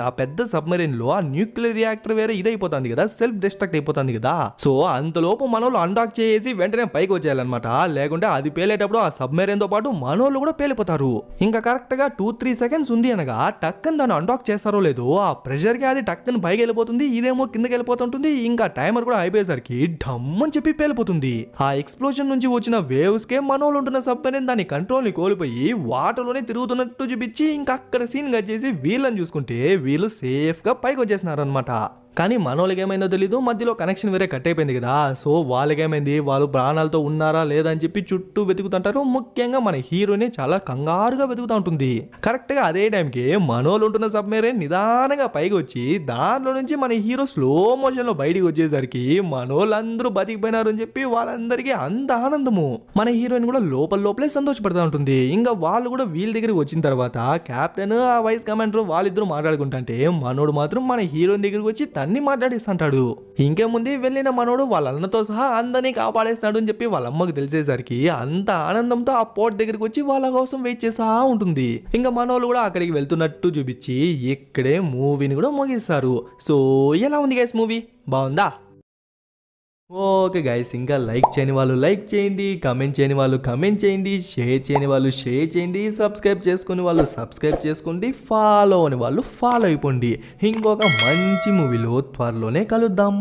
ఆ పెద్ద సబ్మెరీన్ లో ఆ న్యూక్లియర్ రియాక్టర్ వేరే ఇదైపోతుంది కదా, సెల్ఫ్ డిస్ట్రక్ట్ అయిపోతుంది కదా. సో అంతలోపు మనోళ్ళు అన్లాక్ చేసి వెంటనే పైకి వచ్చేయాలన్నమాట. లేకుంటే అది పేలేటప్పుడు ఆ సబ్మెరీన్ తో పాటు మనోళ్ళు కూడా పేలిపోతారు. ఇంకా కరెక్ట్ గా 2-3 seconds ఉంది అనగా టక్కన్ దాన్ని అన్లాక్ చేస్తారో లేదో ఆ ప్రెషర్ కి అది టక్కన్ పైకి వెళ్ళిపోతుంది, ఇదేమో కిందకి వెళ్ళిపోతుంటుంది. ఇంకా టైమర్ కూడా అయిపోయేసరికి ఢమ్ అని చెప్పి పేలిపోతుంది. ఆ ఎక్స్ప్లోజన్ నుంచి వచ్చిన వేవ్స్ కే మనోళ్ళు ఉంటున్న సబ్మెరీన్ దాని కంట్రోల్ ని కోల్పోయి వాటర్ లోనే తిరుగుతున్నట్టు చూపించి ఇంకా అక్కడ సీన్ కట్ చేసి వీళ్ళని చూసుకుంటే వీళ్ళు సేఫ్ గా పైకి వచ్చేసినారు అనమాట. కానీ మనోళ్ళకి ఏమైందో తెలీదు, మధ్యలో కనెక్షన్ వేరే కట్ అయిపోయింది కదా. సో వాళ్ళకేమైంది, వాళ్ళు ప్రాణాలతో ఉన్నారా లేదా అని చెప్పి చుట్టూ వెతుకుతుంటారు. ముఖ్యంగా మన హీరోని చాలా కంగారుగా వెతుకుతూ ఉంటుంది. కరెక్ట్ గా అదే టైంకి మనోళ్ళు ఉంటున్న సబ్మెరీన్ నిదానంగా పైకి వచ్చి దానిలో నుంచి మన హీరో స్లో మోషన్ లో బయటికి వచ్చేసరికి మనోళ్ళందరూ బతికిపోయినారు అని చెప్పి వాళ్ళందరికీ అంత ఆనందము. మన హీరోయిన్ కూడా లోపలే సంతోషపడుతూ ఉంటుంది. ఇంకా వాళ్ళు కూడా వీళ్ళ దగ్గరికి వచ్చిన తర్వాత కెప్టెన్ ఆ వైస్ కమాండర్ వాళ్ళిద్దరూ మాట్లాడుకుంటుంటే మనోడు మాత్రం మన హీరోయిన్ దగ్గరికి వచ్చి అన్ని మాట్లాడిస్తుంటాడు. ఇంకేముంది, వెళ్ళిన మనోడు వాళ్ళ అన్నతో సహా అందరినీ కాపాడేస్తున్నాడు అని చెప్పి వాళ్ళ అమ్మకు తెలిసేసరికి అంత ఆనందంతో ఆ పోర్ట్ దగ్గరికి వచ్చి వాళ్ళ కోసం వెయిట్ చేసా ఉంటుంది. ఇంకా మనోళ్ళు కూడా అక్కడికి వెళ్తున్నట్టు చూపించి ఇక్కడే మూవీని కూడా ముగిస్తారు. సో ఎలా ఉంది గైస్ మూవీ, బాగుందా? ఓకే గైస్, ఇంకా లైక్ చేయని వాళ్ళు లైక్ చేయండి, కమెంట్ చేయని వాళ్ళు కమెంట్ చేయండి, షేర్ చేయని వాళ్ళు షేర్ చేయండి, సబ్స్క్రైబ్ చేసుకుని వాళ్ళు సబ్స్క్రైబ్ చేసుకోండి, ఫాలో అని వాళ్ళు ఫాలో అయిపోండి. ఇంకొక మంచి మూవీలో త్వరలోనే కలుద్దాం.